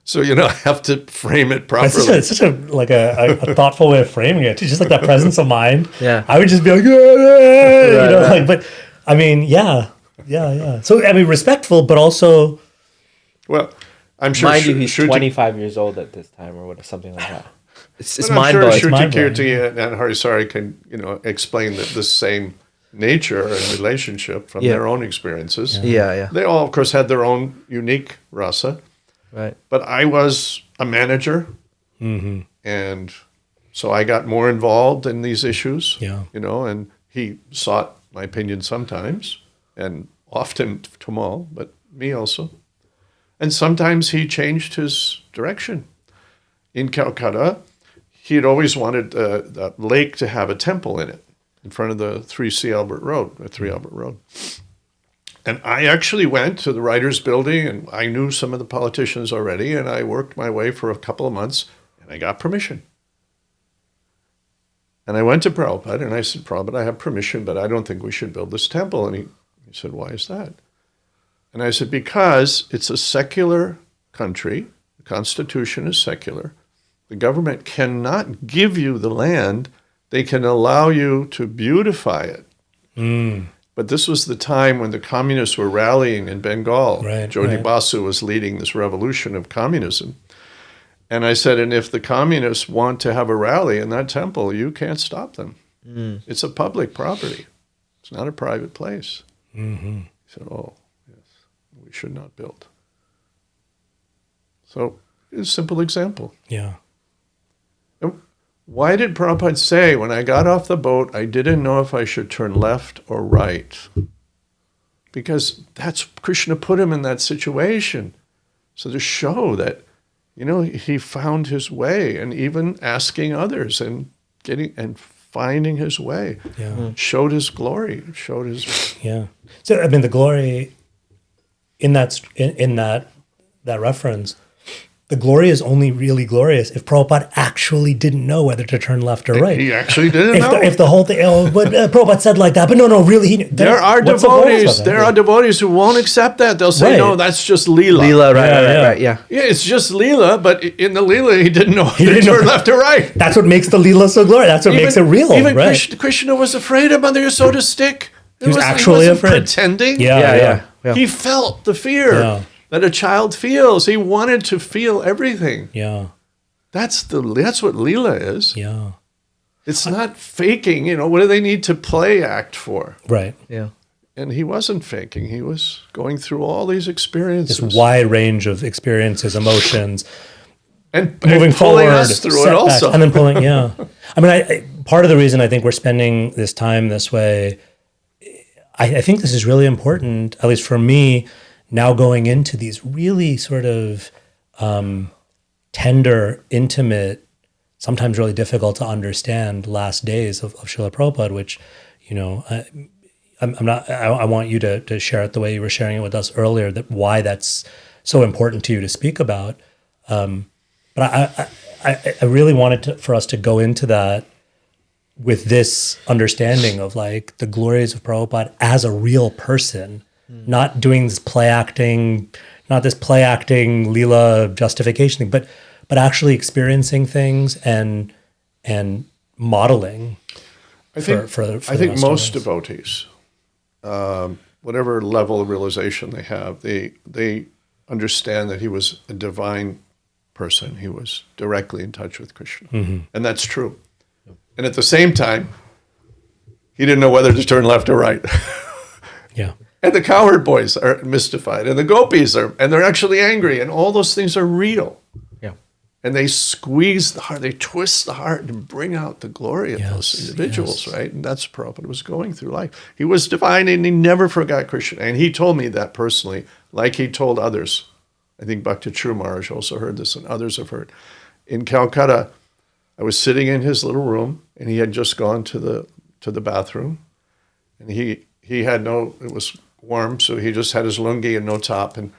So, I have to frame it properly. It's such a thoughtful way of framing it. Just like that presence of mind. Yeah. I would just be like, right. But I mean, yeah. So, I mean, respectful, but also. Well, I'm sure. Mind you, he's 25 years old at this time or something like that. It's I'm mind sure blowing. Shruti Kirti and Harisari can, explain the same nature and relationship from their own experiences. Yeah. They all, of course, had their own unique rasa. Right. But I was a manager, and so I got more involved in these issues. And he sought my opinion sometimes, and often Tamal, but me also. And sometimes he changed his direction. In Calcutta, he had always wanted the lake to have a temple in it, in front of the 3 Albert Road. And I actually went to the writers' building, and I knew some of the politicians already, and I worked my way for a couple of months, and I got permission. And I went to Prabhupada, and I said, Prabhupada, I have permission, but I don't think we should build this temple. And he said, why is that? And I said, because it's a secular country. The Constitution is secular. The government cannot give you the land. They can allow you to beautify it. But this was the time when the communists were rallying in Bengal. Jyoti Basu was leading this revolution of communism. And I said, and if the communists want to have a rally in that temple, you can't stop them. It's a public property. It's not a private place. He said, oh, yes, we should not build. So it's a simple example. Yeah. Why did Prabhupada say, when I got off the boat, I didn't know if I should turn left or right? Because that's Krishna put him in that situation. So to show that, he found his way, and even asking others and finding his way. Showed his glory, showed his... Yeah. So, I mean, the glory in that reference, the glory is only really glorious if Prabhupada actually didn't know whether to turn left or right. He actually didn't know. If the whole thing, but Prabhupada said like that, but no, really, he knew. There are devotees who won't accept that. They'll say, no, that's just Leela. Right, yeah. Yeah, it's just Leela, but in the Leela, he didn't know whether to turn left or right. That's what makes the Leela so glorious. That's what makes it real, even right? Krishna was afraid of Mother Yasoda's stick. He was actually afraid. Pretending. Yeah. He felt the fear that a child feels. He wanted to feel everything. Yeah. That's what Leela is. Yeah. It's not faking, what do they need to play act for? Right. Yeah. And he wasn't faking. He was going through all these experiences. This wide range of experiences, emotions. And moving pulling forward, us through it also. And then pulling, I mean, I part of the reason I think we're spending this time this way, I think this is really important, at least for me, now going into these really sort of tender, intimate, sometimes really difficult to understand last days of Srila Prabhupada, which, I want you to share it the way you were sharing it with us earlier, that why that's so important to you to speak about. But I really wanted for us to go into that with this understanding of like the glories of Prabhupada as a real person, not doing this play acting, Leela justification thing, but actually experiencing things and modeling. I think most devotees, whatever level of realization they have, they understand that he was a divine person. He was directly in touch with Krishna. And that's true. And at the same time, he didn't know whether to turn left or right. Yeah. And the cowherd boys are mystified, and the gopis and they're actually angry, and all those things are real. Yeah. And they squeeze the heart, they twist the heart and bring out the glory of those individuals, right? And that's what Prabhupada was going through life. He was divine, and he never forgot Krishna. And he told me that personally, like he told others. I think Bhakti True Maharaj also heard this, and others have heard. In Calcutta, I was sitting in his little room, and he had just gone to the bathroom, and he had it was warm, so he just had his lungi and no top, and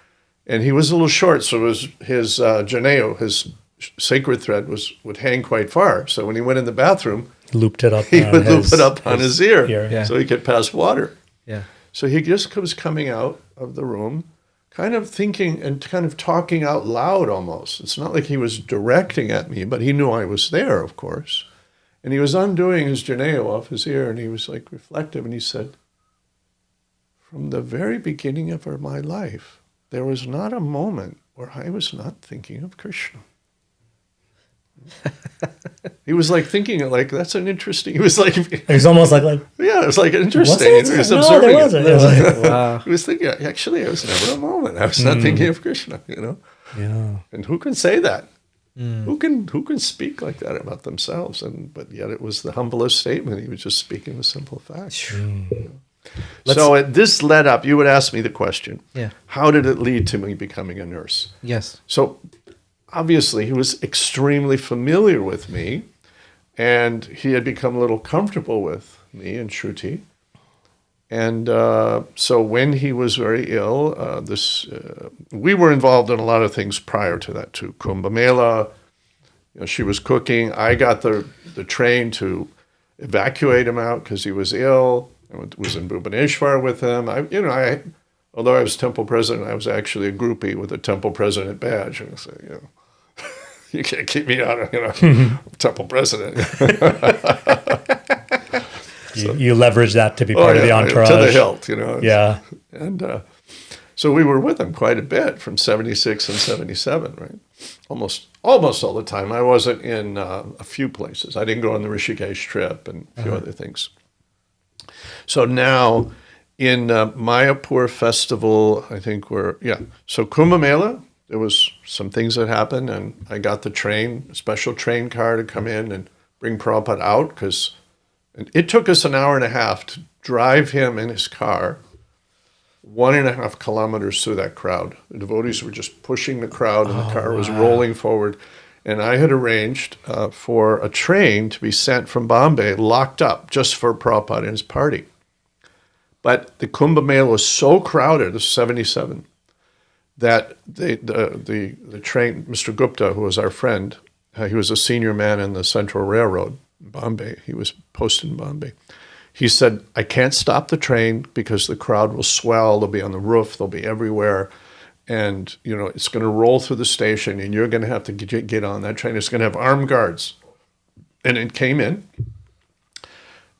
he was a little short, so it was his janeo, his sacred thread would hang quite far. So when he went in the bathroom, Looped it up. he would loop it up on his ear Yeah. so he could pass water. Yeah. So he just was coming out of the room, kind of thinking and kind of talking out loud almost. It's not like he was directing at me, but he knew I was there, of course. And he was undoing his janeo off his ear, and he was like reflective, and he said, from the very beginning of my life, there was not a moment where I was not thinking of Krishna. He was like thinking, like, that's an interesting, he was like, It was almost like yeah, it was like interesting. Was it? He was No, observing there wasn't. it. It was like, Wow. He was thinking, actually, it was never a moment. I was not thinking of Krishna, you know? yeah. And who can say that? Who can speak like that about themselves? But yet it was the humblest statement. He was just speaking the simple facts. So this led up, you would ask me the question, Yeah. how did it lead to me becoming a nurse? Yes. So obviously he was extremely familiar with me, and he had become a little comfortable with me and Shruti. And so when he was very ill, we were involved in a lot of things prior to that too. Kumbh Mela, she was cooking. I got the train to evacuate him out because he was ill. I was in Bhubaneswar with him. Although I was temple president, I was actually a groupie with a temple president badge. And I said, you can't keep me out of, temple president. You leverage that to be part of the entourage. To the hilt, Yeah. And so we were with him quite a bit from 76 and 77, right? Almost all the time. I wasn't in a few places. I didn't go on the Rishikesh trip and a few other things. So now in Mayapur festival, I think so Kumbh Mela, there was some things that happened, and I got a special train car to come in and bring Prabhupada out, because it took us an hour and a half to drive him in his car 1.5 kilometers through that crowd. The devotees were just pushing the crowd, and the car was rolling forward. And I had arranged for a train to be sent from Bombay, locked up, just for Prabhupada and his party. But the Kumbh Mela was so crowded, this was 77, that the train, Mr. Gupta, who was our friend, he was a senior man in the Central Railroad in Bombay. He was posted in Bombay. He said, I can't stop the train because the crowd will swell. They'll be on the roof. They'll be everywhere. And, it's going to roll through the station, and you're going to have to get on that train. It's going to have armed guards. And it came in.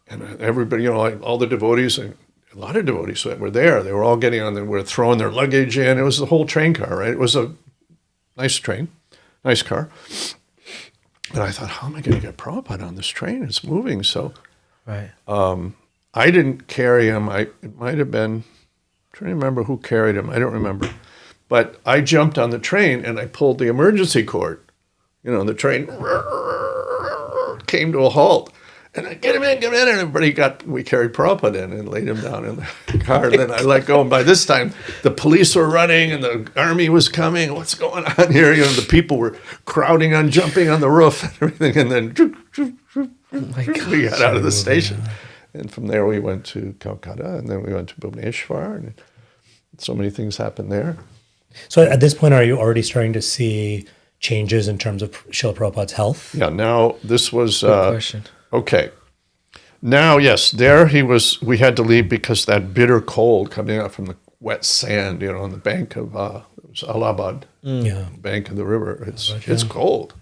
And everybody, all the devotees, a lot of devotees that were there, they were all getting on, they were throwing their luggage in. It was the whole train car, right? It was a nice train, nice car. And I thought, how am I going to get Prabhupada on this train? It's moving. So Right. I didn't carry him. It might have been, I'm trying to remember who carried him. I don't remember. But I jumped on the train and I pulled the emergency cord. The train came to a halt. And I get him in, and we carried Prabhupada in and laid him down in the car. And then I let go. And by this time, the police were running and the army was coming. What's going on here? The people were crowding on, jumping on the roof and everything. And then we got out of the station. And from there, we went to Kolkata, and then we went to Bhubaneswar. And so many things happened there. So at this point, are you already starting to see changes in terms of Srila Prabhupada's health? Yeah, now this was... Good question. Okay. Now, yes, there he was. We had to leave because that bitter cold coming out from the wet sand, on the bank of it was Allahabad, bank of the river. It's cold,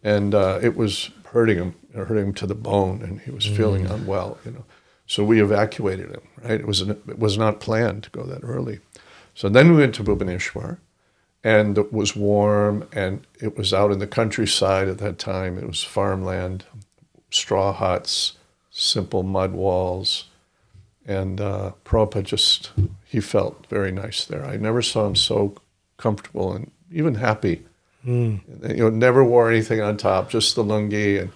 and it was hurting him to the bone, and he was feeling unwell. So we evacuated him. Right, it was not planned to go that early. So then we went to Bhubaneswar, and it was warm, and it was out in the countryside at that time. It was farmland. Straw huts, simple mud walls, and Prabhupada he felt very nice there. I never saw him so comfortable and even happy. Never wore anything on top, just the lungi, and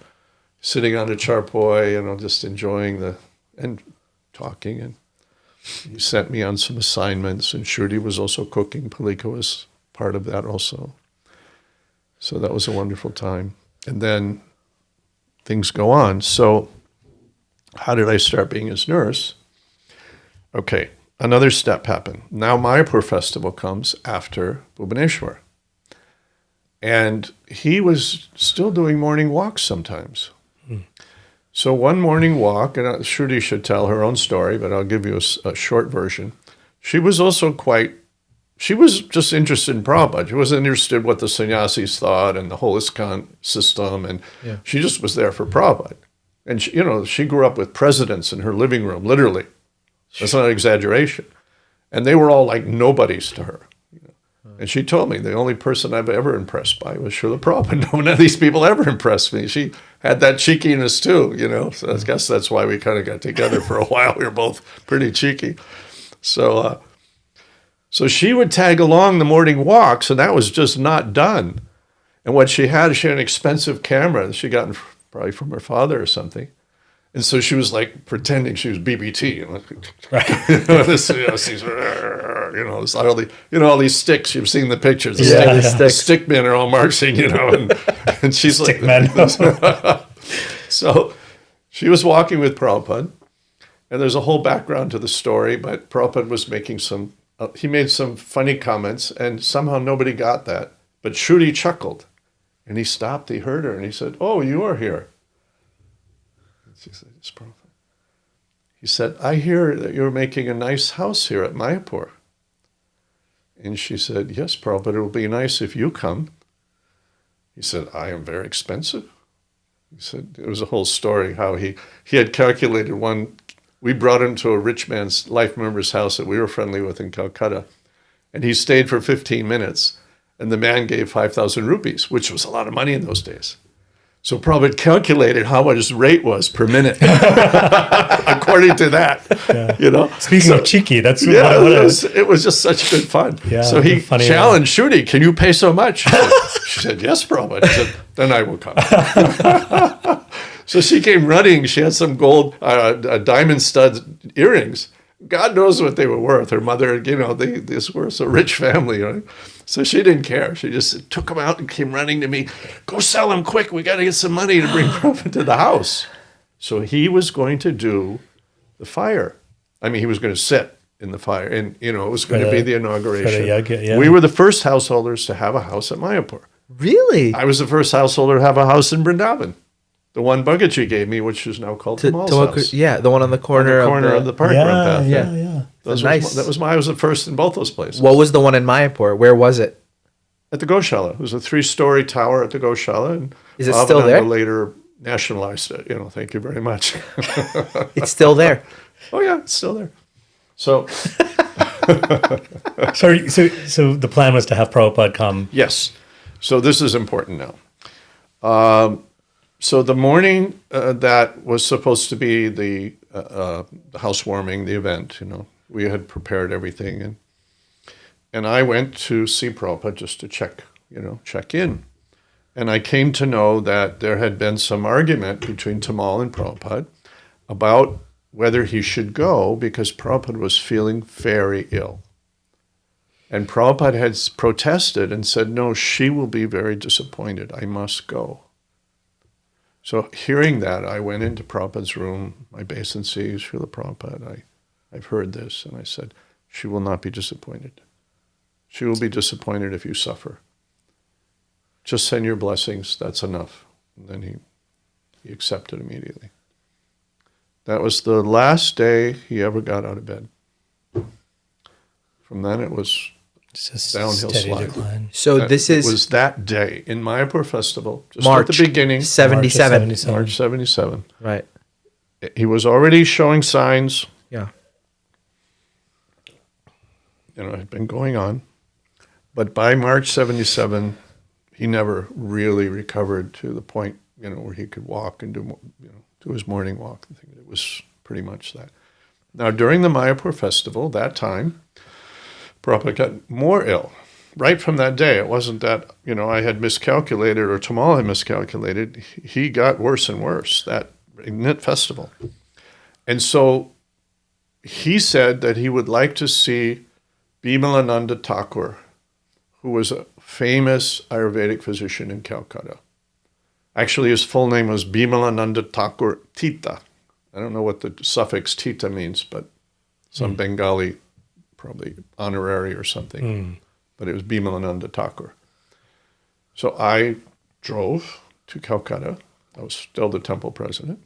sitting on a charpoy, just enjoying and talking. And he sent me on some assignments, and Shruti was also cooking. Palika was part of that also. So that was a wonderful time. And then things go on. So how did I start being his nurse? Okay, another step happened. Now Mayapur festival comes after Bhubaneswar. And he was still doing morning walks sometimes. So one morning walk, and Shruti should tell her own story, but I'll give you a short version. She was also she was just interested in Prabhupada. She wasn't interested in what the sannyasis thought and the whole ISKCON system, and she just was there for Prabhupada. And she grew up with presidents in her living room, literally. That's not an exaggeration. And they were all like nobodies to her. And she told me the only person I've ever impressed by was Srila Prabhupada. None of these people ever impressed me. She had that cheekiness too, So I guess that's why we kind of got together for a while. We were both pretty cheeky. So she would tag along the morning walks, and that was just not done. And what she had an expensive camera that she got probably from her father or something. And so she was like pretending she was BBT, all these sticks. You've seen the pictures. The stick men are all marching, and she's stick like, men. So she was walking with Prabhupada, and there's a whole background to the story. But Prabhupada was making he made some funny comments, and somehow nobody got that. But Shruti chuckled, and he stopped. He heard her, and he said, "Oh, you are here." She said, "Yes, Prabhupada." He said, "I hear that you're making a nice house here at Mayapur." And she said, "Yes, Prabhupada, it will be nice if you come." He said, "I am very expensive." He said, it was a whole story how he had calculated we brought him to a rich man's life member's house that we were friendly with in Kolkata. And he stayed for 15 minutes. And the man gave 5,000 rupees, which was a lot of money in those days. So Prabhupada calculated how much his rate was per minute, according to that. Speaking of cheeky, that's it was just such good fun. Yeah, so he challenged Shruti, "Can you pay so much?" She said, "Yes, Prabhupada." He said, "Then I will come." So she came running. She had some gold diamond stud earrings. God knows what they were worth. Her mother, this was a rich family, right? So she didn't care. She just took them out and came running to me. "Go sell them quick. We got to get some money to bring Prabhupada to the house." So he was going to do the fire. I mean, he was going to sit in the fire, and it was going to be the inauguration. We were the first householders to have a house at Mayapur. Really? I was the first householder to have a house in Vrindavan. The one Bhagaji gave me, which is now called Tamal's house. Yeah, the one on the corner, of the park run path. Yeah. Nice. I was the first in both those places. What was the one in Mayapur? Where was it? At the Goshala. It was a 3-story tower at the Goshala. And is it still there? Later nationalized it. Thank you very much. It's still there. Oh yeah, it's still there. So, so the plan was to have Prabhupada come. Yes. So this is important now. So the morning that was supposed to be the housewarming, the event, we had prepared everything, and I went to see Prabhupada just to check in. And I came to know that there had been some argument between Tamal and Prabhupada about whether he should go because Prabhupada was feeling very ill. And Prabhupada had protested and said, "No, she will be very disappointed. I must go." So hearing that, I went into Prabhupada's room, my obeisances, Srila Prabhupada, I've heard this, and I said, "She will not be disappointed. She will be disappointed if you suffer. Just send your blessings, that's enough." And then he accepted immediately. That was the last day he ever got out of bed. From then it was downhill slide. Decline. So it was that day in Mayapur Festival, just March at the beginning. 77. March 77. Right. He was already showing signs. Yeah. It had been going on. But by March 77, he never really recovered to the point, where he could walk and do his morning walk. I think it was pretty much that. Now, during the Mayapur Festival, that time, Prabhupada got more ill. Right from that day, it wasn't that, I had miscalculated or Tamal had miscalculated. He got worse and worse that festival. And so he said that he would like to see Bimalananda Thakur, who was a famous Ayurvedic physician in Calcutta. Actually, his full name was Bimalananda Thakur Tita. I don't know what the suffix Tita means, but some Bengali, probably honorary or something. But it was Bimalananda Thakur. So I drove to Calcutta. I was still the temple president.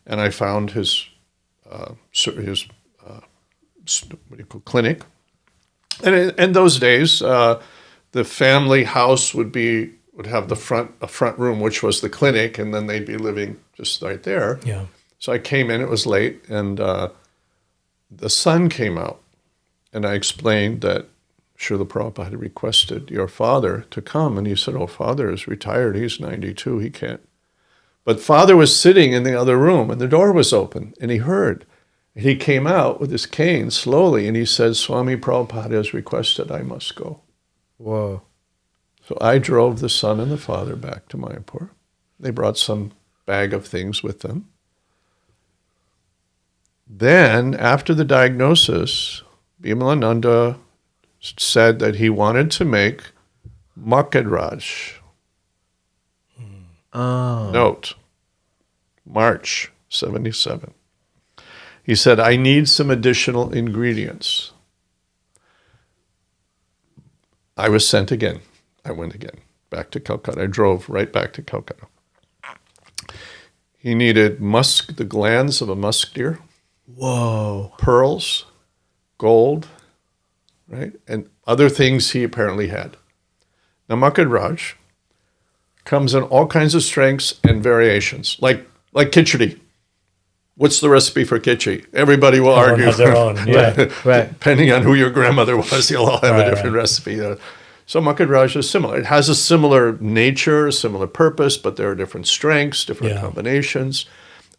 And I found his clinic. And in those days, the family house would have a front room, which was the clinic, and then they'd be living just right there. Yeah. So I came in, it was late, and the sun came out. And I explained that Srila Prabhupada had requested your father to come. And he said, oh, father is retired. He's 92. He can't. But father was sitting in the other room, and the door was open, and he heard. And he came out with his cane slowly, and he said, Swami Prabhupada has requested I must go. Whoa. So I drove the son and the father back to Mayapur. They brought some bag of things with them. Then, after the diagnosis, Bimalananda said that he wanted to make Makaraj. Oh. Note, March 77. He said, I need some additional ingredients. I was sent again. I went again, back to Calcutta. I drove right back to Calcutta. He needed the glands of a musk deer. Whoa. Pearls, gold, right? And other things he apparently had. Now, Makaraj comes in all kinds of strengths and variations, like khichdi. What's the recipe for khichdi? Everybody will Everyone argue. has their own. Yeah. Right. Depending on who your grandmother was, you'll all have a different recipe. So Makaraj is similar. It has a similar nature, a similar purpose, but there are different strengths, different combinations.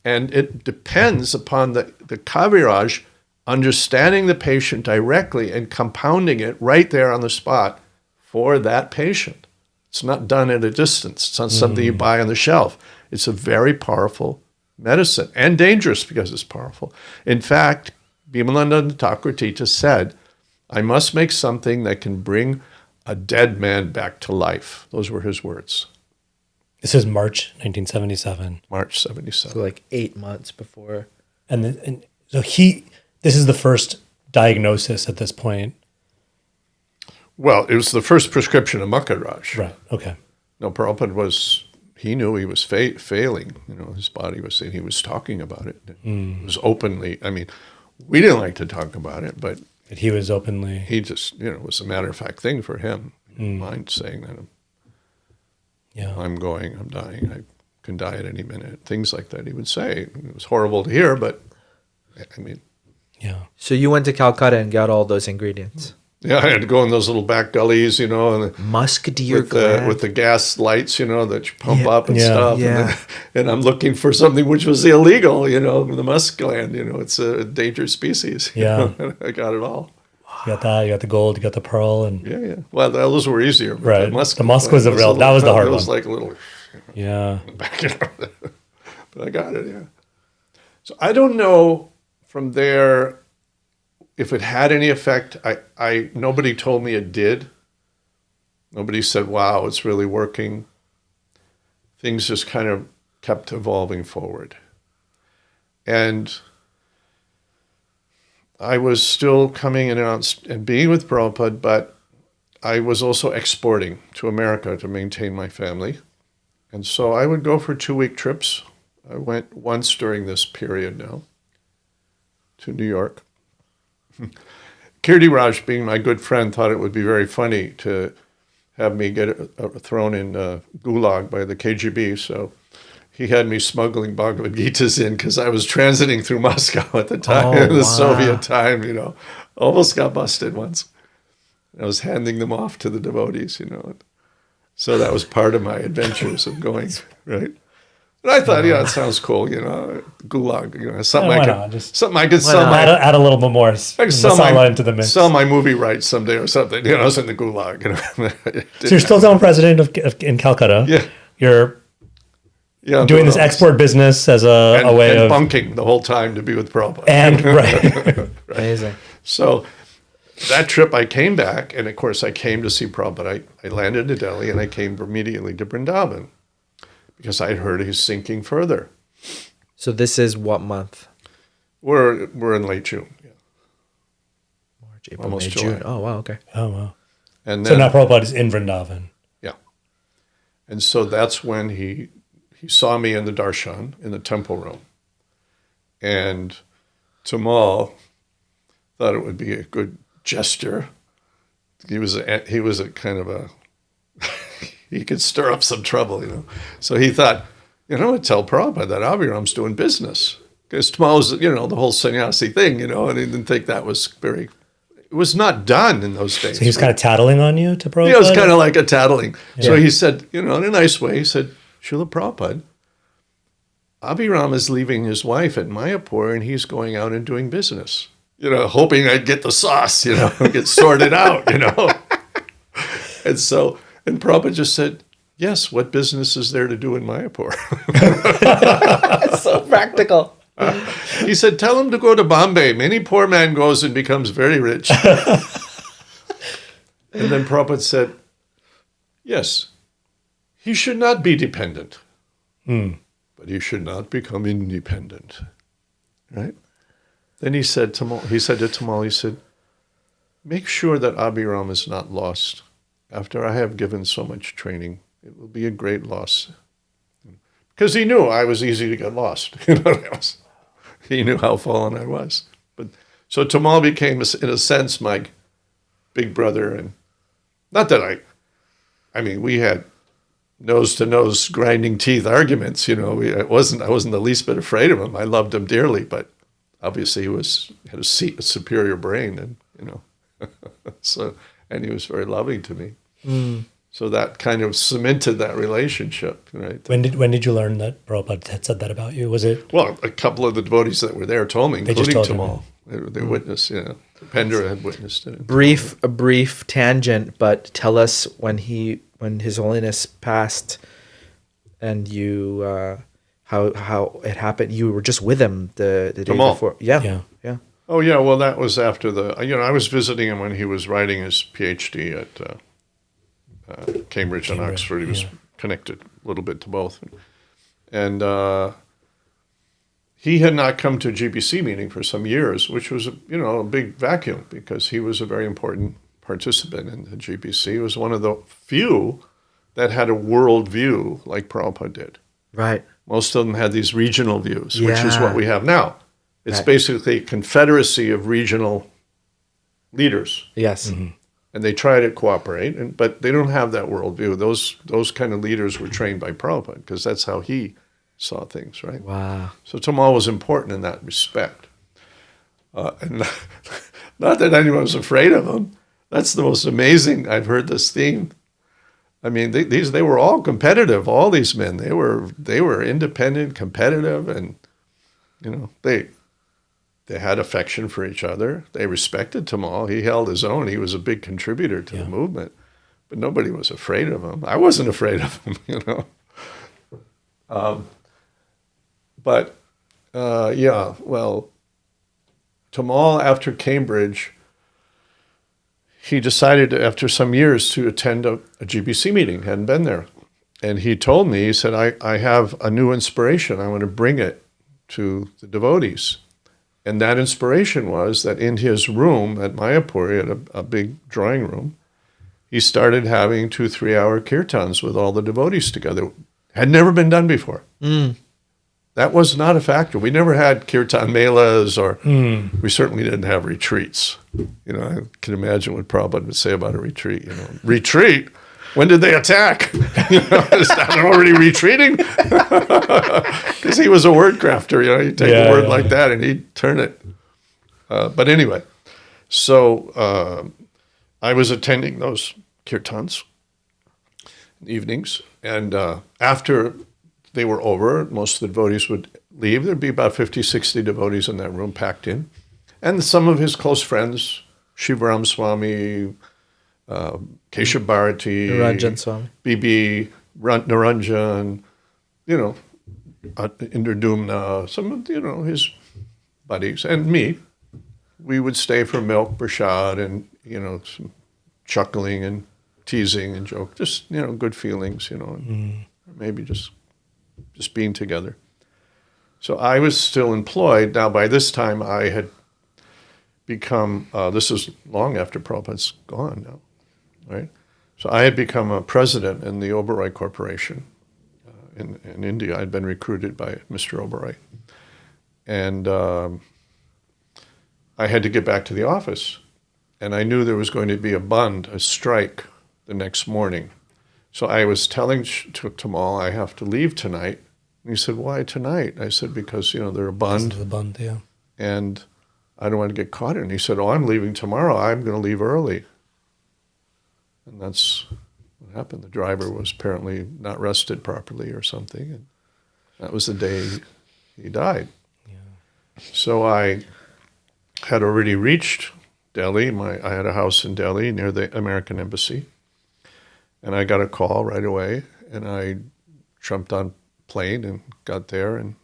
And it depends upon the Kaviraj understanding the patient directly and compounding it right there on the spot for that patient. It's not done at a distance. It's not something you buy on the shelf. It's a very powerful medicine and dangerous because it's powerful. In fact, Bimalananda Thakur Tita said, I must make something that can bring a dead man back to life. Those were his words. This is March 1977. March 77. So like 8 months before. And so this is the first diagnosis at this point. Well, it was the first prescription of Makaraj. Right. Okay. No, Prabhupada he knew he was failing. His body was saying, he was talking about it. It was openly, we didn't like to talk about it, but He was openly. he just, it was a matter-of-fact thing for him. He didn't mind saying that I'm dying, I can die at any minute. Things like that he would say. It was horrible to hear, but Yeah. So you went to Calcutta and got all those ingredients. Yeah, I had to go in those little back gullies, and Musk deer with the gas lights, that you pump up and Yeah. stuff. Yeah. And I'm looking for something which was illegal, the musk gland, it's a endangered species. Yeah. I got it all. You got that. You got the gold. You got the pearl, and Yeah. Well, those were easier. But Right. The musk was the real. That was the hard It one. was like a little Yeah. back, but I got it. Yeah. So I don't know from there if it had any effect. Nobody told me it did. Nobody said, wow, it's really working. Things just kind of kept evolving forward. And I was still coming in and being with Prabhupada, but I was also exporting to America to maintain my family. And so I would go for 2-week trips. I went once during this period now to New York. Kirti Raj, being my good friend, thought it would be very funny to have me get thrown in Gulag by the KGB. So he had me smuggling Bhagavad Gitas in because I was transiting through Moscow at the time, the Soviet time, Almost got busted once. I was handing them off to the devotees, So that was part of my adventures of going, right? And I thought, it sounds cool, Gulag, something I could sell my Add a little bit more masala into the mix. sell my movie rights someday or something. I was in the Gulag. So you're still town president in Calcutta. Yeah. You're doing this export business as a way and of bunking the whole time to be with Prabhupada. and right. Amazing. So that trip, I came back, and of course, I came to see Prabhupada. I landed in Delhi, and I came immediately to Vrindavan because I had heard he's sinking further. So this is what month? We're in late June. Yeah. March, April, Almost May, July. June. Oh, wow. Okay. Oh wow. And So then, now Prabhupada is in Vrindavan. yeah. And so that's when he saw me in the darshan, in the temple room. And Tamal thought it would be a good gesture. He was a kind of a, he could stir up some trouble, you know. So he thought, you know, I'd tell Prabhupada that Abiram's doing business. Because Tamal's, you know, the whole sannyasi thing, you know, and he didn't think that was very, it was not done in those days. So he was kind of tattling on you to Prabhupada? Yeah, it was kind of like a tattling. Yeah. So he said, you know, in a nice way, he said, Srila Prabhupada, Abiram is leaving his wife at Mayapur and he's going out and doing business. You know, hoping I'd get the sauce, you know, get sorted out, you know. And Prabhupada just said, yes, what business is there to do in Mayapur? So practical. He said, tell him to go to Bombay. Many poor man goes and becomes very rich. And then Prabhupada said, yes, he should not be dependent, but he should not become independent, right? Then he said to Tamal, make sure that Abiram is not lost. After I have given so much training, it will be a great loss. Because he knew I was easy to get lost. You know, he knew how fallen I was. But so Tamal became, in a sense, my big brother. And not that I mean, we had nose-to-nose grinding teeth arguments. You know, I wasn't the least bit afraid of him. I loved him dearly, but obviously he had a superior brain, and you know, and he was very loving to me. So that kind of cemented that relationship, right? When did you learn that Prabhupada had said that about you? Was it? Well, a couple of the devotees that were there told me, including told Tamal. They witnessed, you know, Pendra had witnessed it. A brief tangent, but tell us when His Holiness passed, and you how it happened. You were just with him the day Tamal. before. Yeah. Oh yeah, well that was after I was visiting him when he was writing his PhD at Cambridge and Oxford. He was connected a little bit to both, and he had not come to a GBC meeting for some years, which was a big vacuum because he was a very important participant in the GBC. He was one of the few that had a world view like Prabhupada did. Right. Most of them had these regional views, which is Yeah. what we have now. It's Right. basically a confederacy of regional leaders. Yes. And they try to cooperate, but they don't have that worldview. Those kind of leaders were trained by Prabhupada because that's how he saw things, right? Wow. So Tamal was important in that respect. And not that anyone was afraid of him. That's the most amazing. I've heard this theme. I mean, they were all competitive. All these men, they were independent, competitive, and you know they had affection for each other. They respected Tamal. He held his own. He was a big contributor to the movement, but nobody was afraid of him. I wasn't afraid of him, you know. Well, Tamal, after Cambridge, he decided after some years to attend a GBC meeting. Hadn't been there. And he told me, he said, I have a new inspiration. I want to bring it to the devotees. And that inspiration was that in his room at Mayapur, he had a big drawing room, he started having 2-3 hour kirtans with all the devotees together. Had never been done before. That was not a factor. We never had kirtan melas, or we certainly didn't have retreats. You know, I can imagine what Prabhupada would say about a retreat. You know, retreat? When did they attack? You know, is that already retreating? Because he was a word crafter. You know, he'd take a word like that and he'd turn it. But anyway, so I was attending those kirtans evenings, and after they were over, most of the devotees would leave. There'd be about 50, 60 devotees in that room packed in. And some of his close friends, Shivaram Swami, Keshav Bharati, Naranjan Swami, BB, Naranjan, you know, Indradumna, some of, you know, his buddies, and me. We would stay for milk, prasad, and, you know, some chuckling and teasing and joke, just, you know, good feelings, you know, and maybe just being together. So I was still employed. Now, by this time, I had become, this is long after Prabhupada's gone now, right? So I had become a president in the Oberoi Corporation in India. I'd been recruited by Mr. Oberoi. And I had to get back to the office. And I knew there was going to be a strike, the next morning. So I was telling Tamal, I have to leave tonight. And he said, why tonight? I said, because, they're a bund. The bund, yeah. And I don't want to get caught in it. And he said, oh, I'm leaving tomorrow. I'm going to leave early. And that's what happened. The driver was apparently not rested properly or something. And that was the day he died. Yeah. So I had already reached Delhi. I had a house in Delhi near the American Embassy. And I got a call right away. And I jumped on plane and got there. And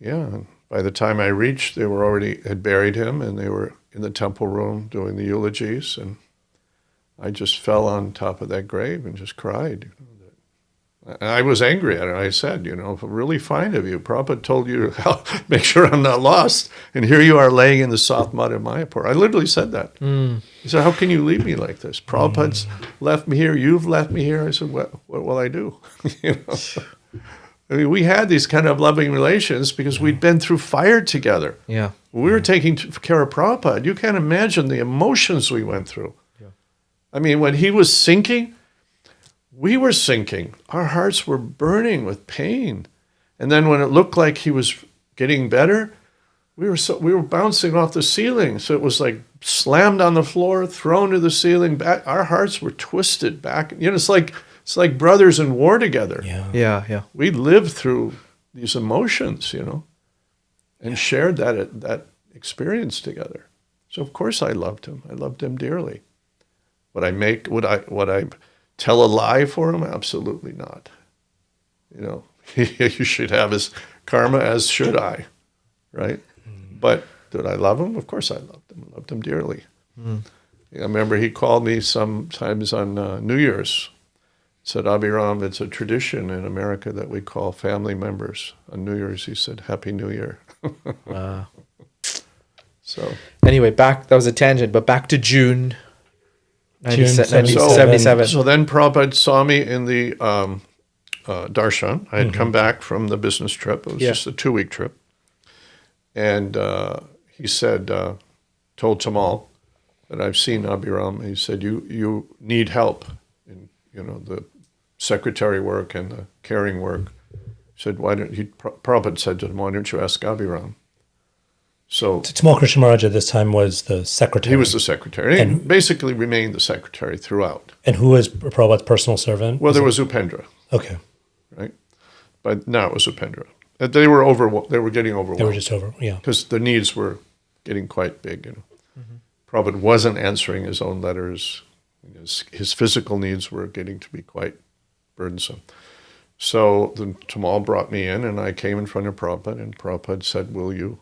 and by the time I reached, they were already had buried him, and they were in the temple room doing the eulogies. And I just fell on top of that grave and just cried. I was angry at it. I said, really fine of you. Prabhupada told you to make sure I'm not lost. And here you are laying in the soft mud of Mayapur. I literally said that. He said, how can you leave me like this? Prabhupada's left me here. You've left me here. I said, what will I do? I mean, we had these kind of loving relations because we'd been through fire together. Yeah. We were taking care of Prabhupada. You can't imagine the emotions we went through. Yeah. I mean, when he was sinking, we were sinking. Our hearts were burning with pain. And then when it looked like he was getting better, we were bouncing off the ceiling. So it was like slammed on the floor, thrown to the ceiling. Back. Our hearts were twisted back. It's like brothers in war together. Yeah. We lived through these emotions, and shared that experience together. So of course I loved him. I loved him dearly. Would I tell a lie for him? Absolutely not. You should have his karma, as should I, right? But did I love him? Of course I loved him. I loved him dearly. I remember he called me sometimes on New Year's. Said, Abiram, it's a tradition in America that we call family members on New Year's. He said, Happy New Year. So anyway, that was a tangent, but back to June 1977. So then Prabhupada saw me in the darshan. I had come back from the business trip. It was just a 2-week trip. And he said, told Tamal that I've seen Abiram. He said, you need help in, the secretary work and the caring work. He said, Prabhupada said to him, why don't you ask Abiram? So Tamal Krishna Maharaj at this time was the secretary. He was the secretary, and basically remained the secretary throughout. And who was Prabhupada's personal servant? Well, there was Upendra. Okay. Right? But now it was Upendra. They were getting overwhelmed. They were just yeah. Because the needs were getting quite big. Prabhupada wasn't answering his own letters. His physical needs were getting to be quite burdensome. So the Tamal brought me in, and I came in front of Prabhupada, and Prabhupada said, will you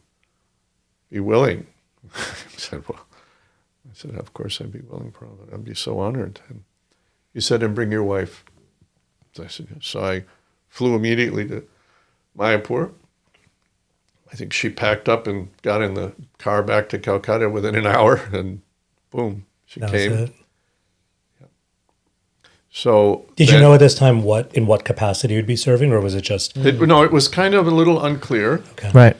be willing? I said, of course I'd be willing, Prabhupada. I'd be so honored. And he said, and bring your wife. So I said, yes. So I flew immediately to Mayapur. I think she packed up and got in the car back to Kolkata within an hour, and boom, she came. Was it. So did you know at this time in what capacity you'd be serving, or was it just? No, it was kind of a little unclear. Okay. Right.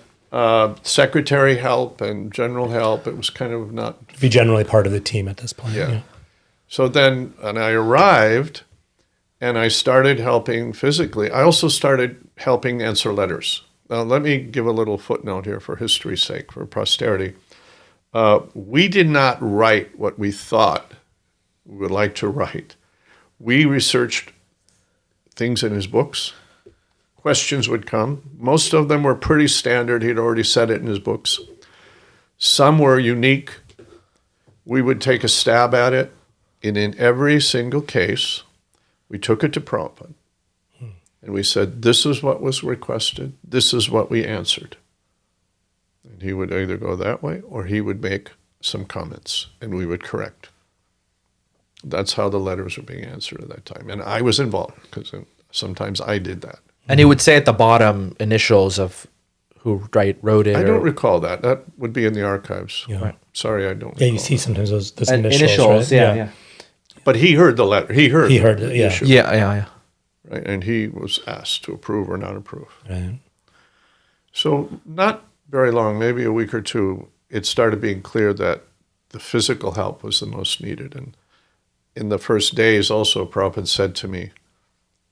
Secretary help and general help. It was kind of not. Be generally part of the team at this point. Yeah. So then, and I arrived, and I started helping physically. I also started helping answer letters. Now, let me give a little footnote here for history's sake, for posterity. We did not write what we thought we would like to write. We researched things in his books. Questions would come. Most of them were pretty standard. He'd already said it in his books. Some were unique. We would take a stab at it. And in every single case, we took it to Prabhupada. And we said, this is what was requested. This is what we answered. And he would either go that way or he would make some comments and we would correct. That's how the letters were being answered at that time. And I was involved because sometimes I did that. And he would say at the bottom initials of who wrote it. I don't recall that. That would be in the archives. Yeah. Right. Sorry, I don't Yeah, you recall see that. sometimes those initials, right? yeah. But he heard the letter. He heard it, the yeah. issue, Yeah. right? And he was asked to approve or not approve. Right. So not very long, maybe a week or two, it started being clear that the physical help was the most needed. And in the first days also, Prabhupada said to me,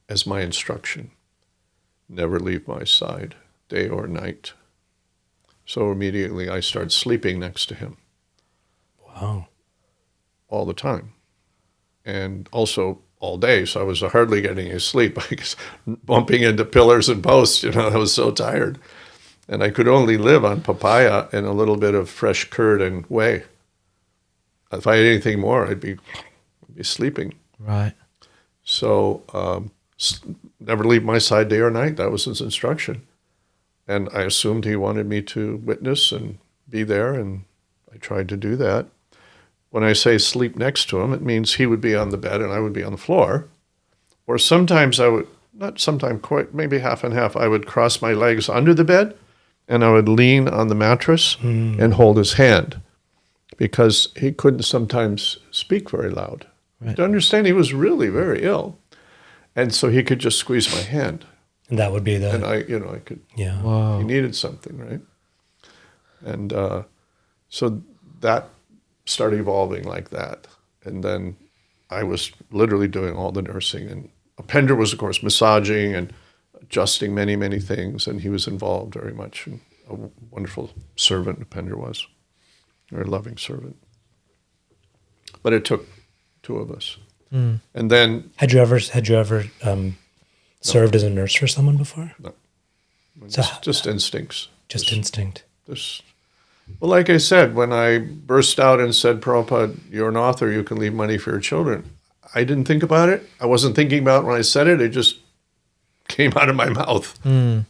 as my instruction, never leave my side, day or night. So immediately I started sleeping next to him. Wow. All the time. And also all day, so I was hardly getting any sleep. I was bumping into pillars and posts, I was so tired. And I could only live on papaya and a little bit of fresh curd and whey. If I had anything more, I'd be sleeping. Right. So never leave my side day or night. That was his instruction. And I assumed he wanted me to witness and be there, and I tried to do that. When I say sleep next to him, it means he would be on the bed and I would be on the floor. Or sometimes I would, not sometimes quite, maybe half and half, I would cross my legs under the bed and I would lean on the mattress and hold his hand, because he couldn't sometimes speak very loud. Right. To understand, he was really very ill. And so he could just squeeze my hand. And that would be the... And I could... Yeah. Wow. He needed something, right? And so that started evolving like that. And then I was literally doing all the nursing. And Upender was, of course, massaging and adjusting many, many things. And he was involved very much. And a wonderful servant, Upender was. A very loving servant. But it took two of us. And then... Had you ever served as a nurse for someone before? No. So Just instincts. Just instinct. Well, like I said, when I burst out and said, Prabhupada, you're an author, you can leave money for your children, I didn't think about it. I wasn't thinking about it when I said it. It just came out of my mouth. It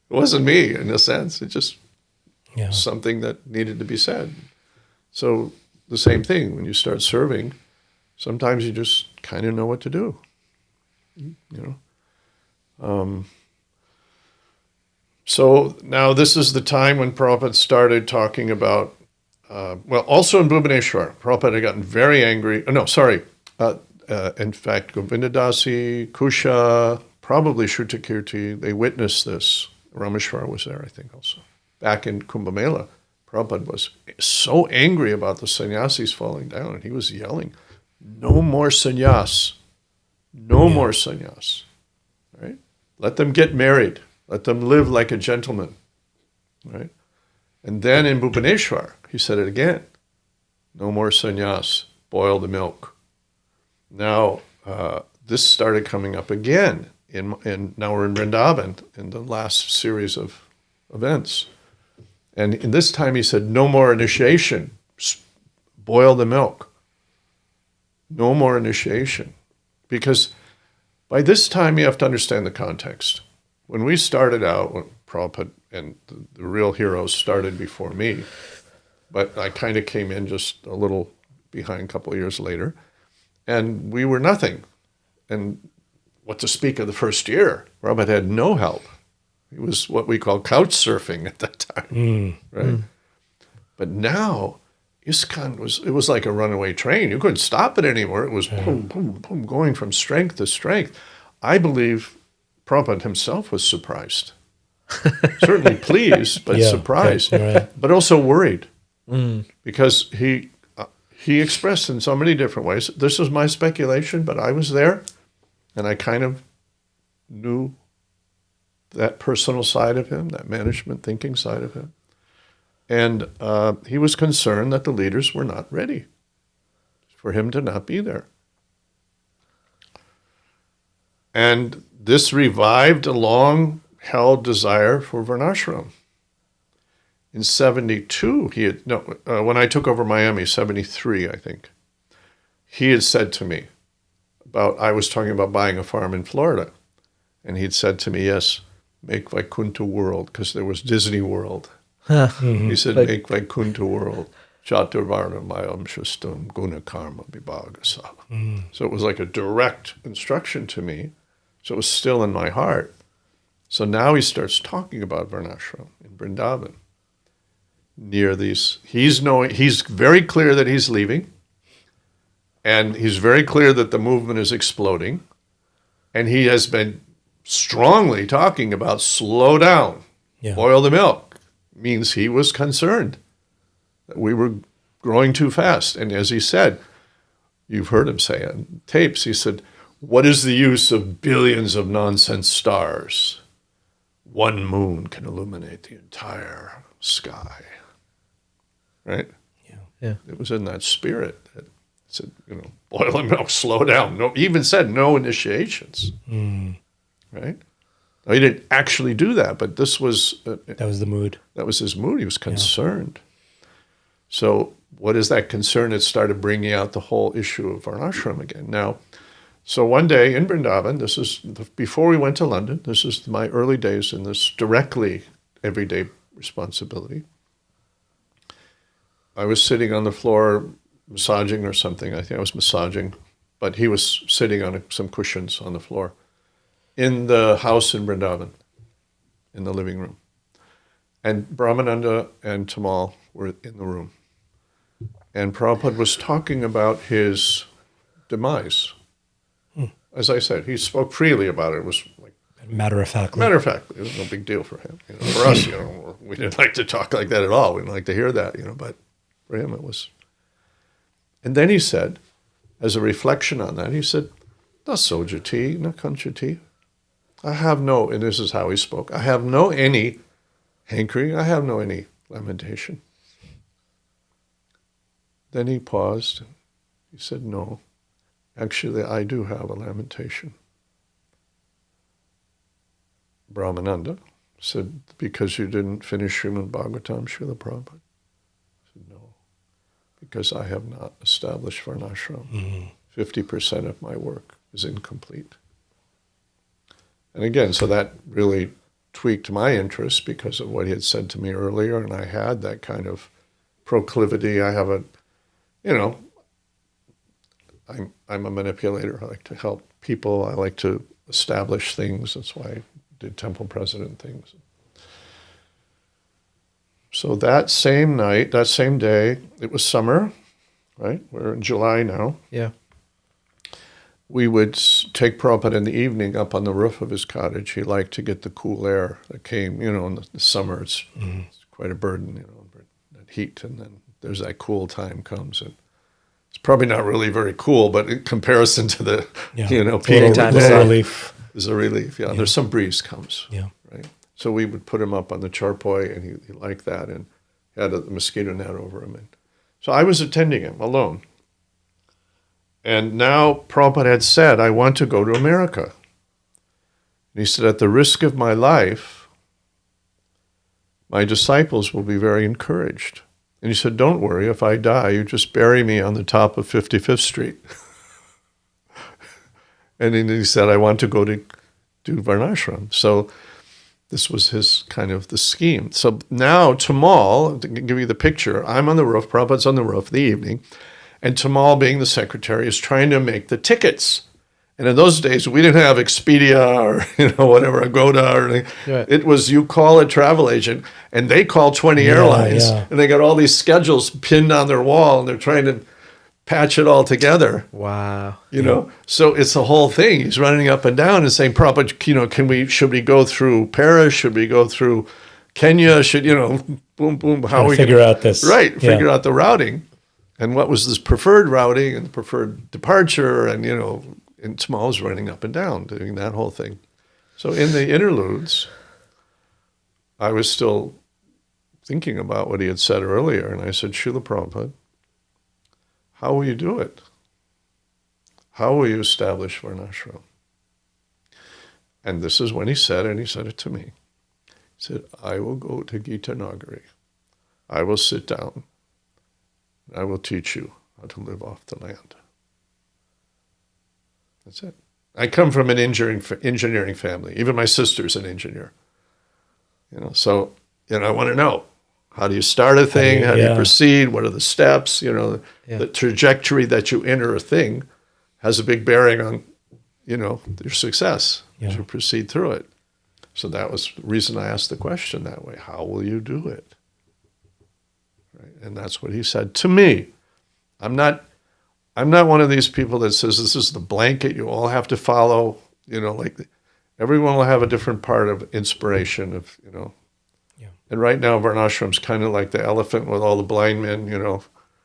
wasn't me, in a sense. It just was something that needed to be said. So the same thing, when you start serving, sometimes you just kind of know what to do, So now this is the time when Prabhupada started talking about, also in Bhubaneswar, Prabhupada had gotten very angry. In fact, Govindadasi, Kusha, probably Shrutakirti, they witnessed this. Rameshwar was there, I think, also. Back in Kumbh Mela, Prabhupada was so angry about the sannyasis falling down, and he was yelling, no more sannyas, no more sannyas, right? Let them get married. Let them live like a gentleman, right? And then in Bhubaneswar, he said it again. No more sannyas, boil the milk. Now, this started coming up again. Now we're in Vrindavan in the last series of events. And in this time he said, no more initiation, boil the milk. No more initiation. Because by this time you have to understand the context. When we started out, when Prabhupada and the real heroes started before me, but I kind of came in just a little behind a couple of years later, and we were nothing. And what to speak of the first year, Prabhupada had no help. He was what we call couch surfing at that time, right? But now, ISKCON was like a runaway train. You couldn't stop it anymore. It was boom, boom, boom, going from strength to strength. I believe Prabhupada himself was surprised. Certainly pleased, but surprised. Right. But also worried. Because he expressed in so many different ways. This was my speculation, but I was there, and I kind of knew that personal side of him, that management thinking side of him. And he was concerned that the leaders were not ready for him to not be there. And this revived a long-held desire for Varnashram. In 72, when I took over Miami, 73, I think, he had said to me I was talking about buying a farm in Florida. And he'd said to me, yes, make Vaikuntha World, because there was Disney World. He said, make Vaikuntha World. Chaturvarnamayam Shustam Guna Karma Vibhagasa. So it was like a direct instruction to me. So it was still in my heart. So now he starts talking about Varnashram in Vrindavan. Near these, he's very clear that he's leaving. And he's very clear that the movement is exploding. And he has been strongly talking about slow down, boil the milk. Means he was concerned that we were growing too fast. And as he said, you've heard him say on tapes, he said, what is the use of billions of nonsense stars? One moon can illuminate the entire sky. Right? Yeah. It was in that spirit that said, boil the milk, slow down. No, he even said no initiations. Right? Now, he didn't actually do that, but this was... that was the mood. That was his mood. He was concerned. So what is that concern? It started bringing out the whole issue of varnashram again. Now, so one day in Vrindavan, this is before we went to London, this is my early days in this directly everyday responsibility. I was sitting on the floor massaging or something. I think I was massaging, but he was sitting on some cushions on the floor in the house in Vrindavan, in the living room. And Brahmananda and Tamal were in the room. And Prabhupada was talking about his demise. As I said, he spoke freely about it. It was like matter of fact. It was no big deal for him. For us, we didn't like to talk like that at all. We didn't like to hear that, but for him it was. And then he said, as a reflection on that, he said, "Na sojati, na kanchati." I have no, and this is how he spoke, I have no any hankering, I have no any lamentation. Then he paused. He said, no, actually I do have a lamentation. Brahmananda said, because you didn't finish Srimad Bhagavatam, Srila Prabhupada? I said, no, because I have not established varnashram. 50% of my work is incomplete. And again, so that really tweaked my interest because of what he had said to me earlier, and I had that kind of proclivity. I have I'm a manipulator. I like to help people. I like to establish things. That's why I did temple president things. So that same night, that same day, it was summer, right? We're in July now. Yeah. We would take Prabhupada in the evening up on the roof of his cottage. He liked to get the cool air that came, in the summer. It's quite a burden, that heat. And then there's that cool time comes. And it's probably not really very cool, but in comparison to the, Heating time is relief. There's a relief, yeah. There's some breeze comes, right? So we would put him up on the charpoy, and he liked that, and had a mosquito net over him. And so I was attending him alone. And now Prabhupada had said, I want to go to America. And he said, at the risk of my life, my disciples will be very encouraged. And he said, don't worry, if I die, you just bury me on the top of 55th Street. And then he said, I want to go to do varnashram. So this was his kind of the scheme. So now Tamal, to give you the picture, I'm on the roof, Prabhupada's on the roof in the evening, and Tamal, being the secretary, is trying to make the tickets. And in those days, we didn't have Expedia or whatever, Agoda or anything. Right. It was you call a travel agent, and they call 20 airlines, and they got all these schedules pinned on their wall, and they're trying to patch it all together. Wow. So it's the whole thing. He's running up and down and saying, Prabhupada, should we go through Paris? Should we go through Kenya? Should, boom, boom. How we figure out this? Right, figure out the routing. And what was this preferred routing and preferred departure, and Tamal's running up and down doing that whole thing. So in the interludes, I was still thinking about what he had said earlier, and I said, Srila Prabhupada, how will you do it? How will you establish varnashram? And this is when he said, and he said it to me. He said, I will go to Gita Nagari. I will sit down. I will teach you how to live off the land. That's it. I come from an engineering family. Even my sister's an engineer. So I want to know, how do you start a thing? How do you proceed? What are the steps? The trajectory that you enter a thing has a big bearing on, your success as you proceed through it. So that was the reason I asked the question that way. How will you do it? Right? And that's what he said to me. I'm not I'm not one of these people that says this is the blanket you all have to follow. Like everyone will have a different part of inspiration of. Yeah. And right now, Varnashram's kind of like the elephant with all the blind men,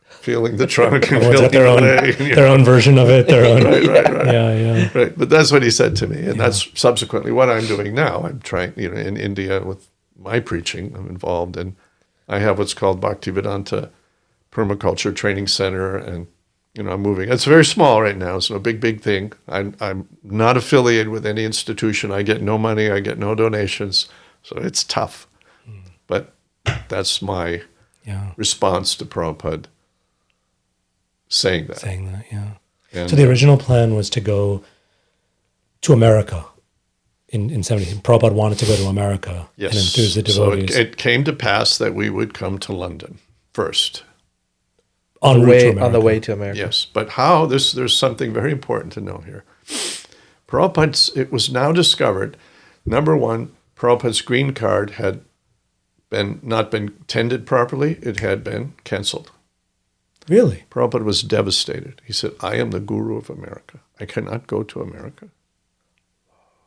feeling the trunk and Everyone's got feeling their own version of it. Their own. Right. Yeah. Right. But that's what he said to me. And that's subsequently what I'm doing now. I'm trying, in India with my preaching, I'm involved. And I have what's called Bhaktivedanta Permaculture Training Center. And, I'm moving. It's very small right now. It's no big thing. I'm not affiliated with any institution. I get no money. I get no donations. So it's tough. But that's my response to Prabhupada saying that. Yeah. And, so the original plan was to go to America in 70. Prabhupada wanted to go to America yes. and enthuse the devotees. So it came to pass that we would come to London first. On the way to America. Yes, but how? There's something very important to know here. Prabhupada's, it was now discovered, number one, Prabhupada's green card had not been tended properly. It had been canceled. Really? Prabhupada was devastated. He said, I am the guru of America. I cannot go to America.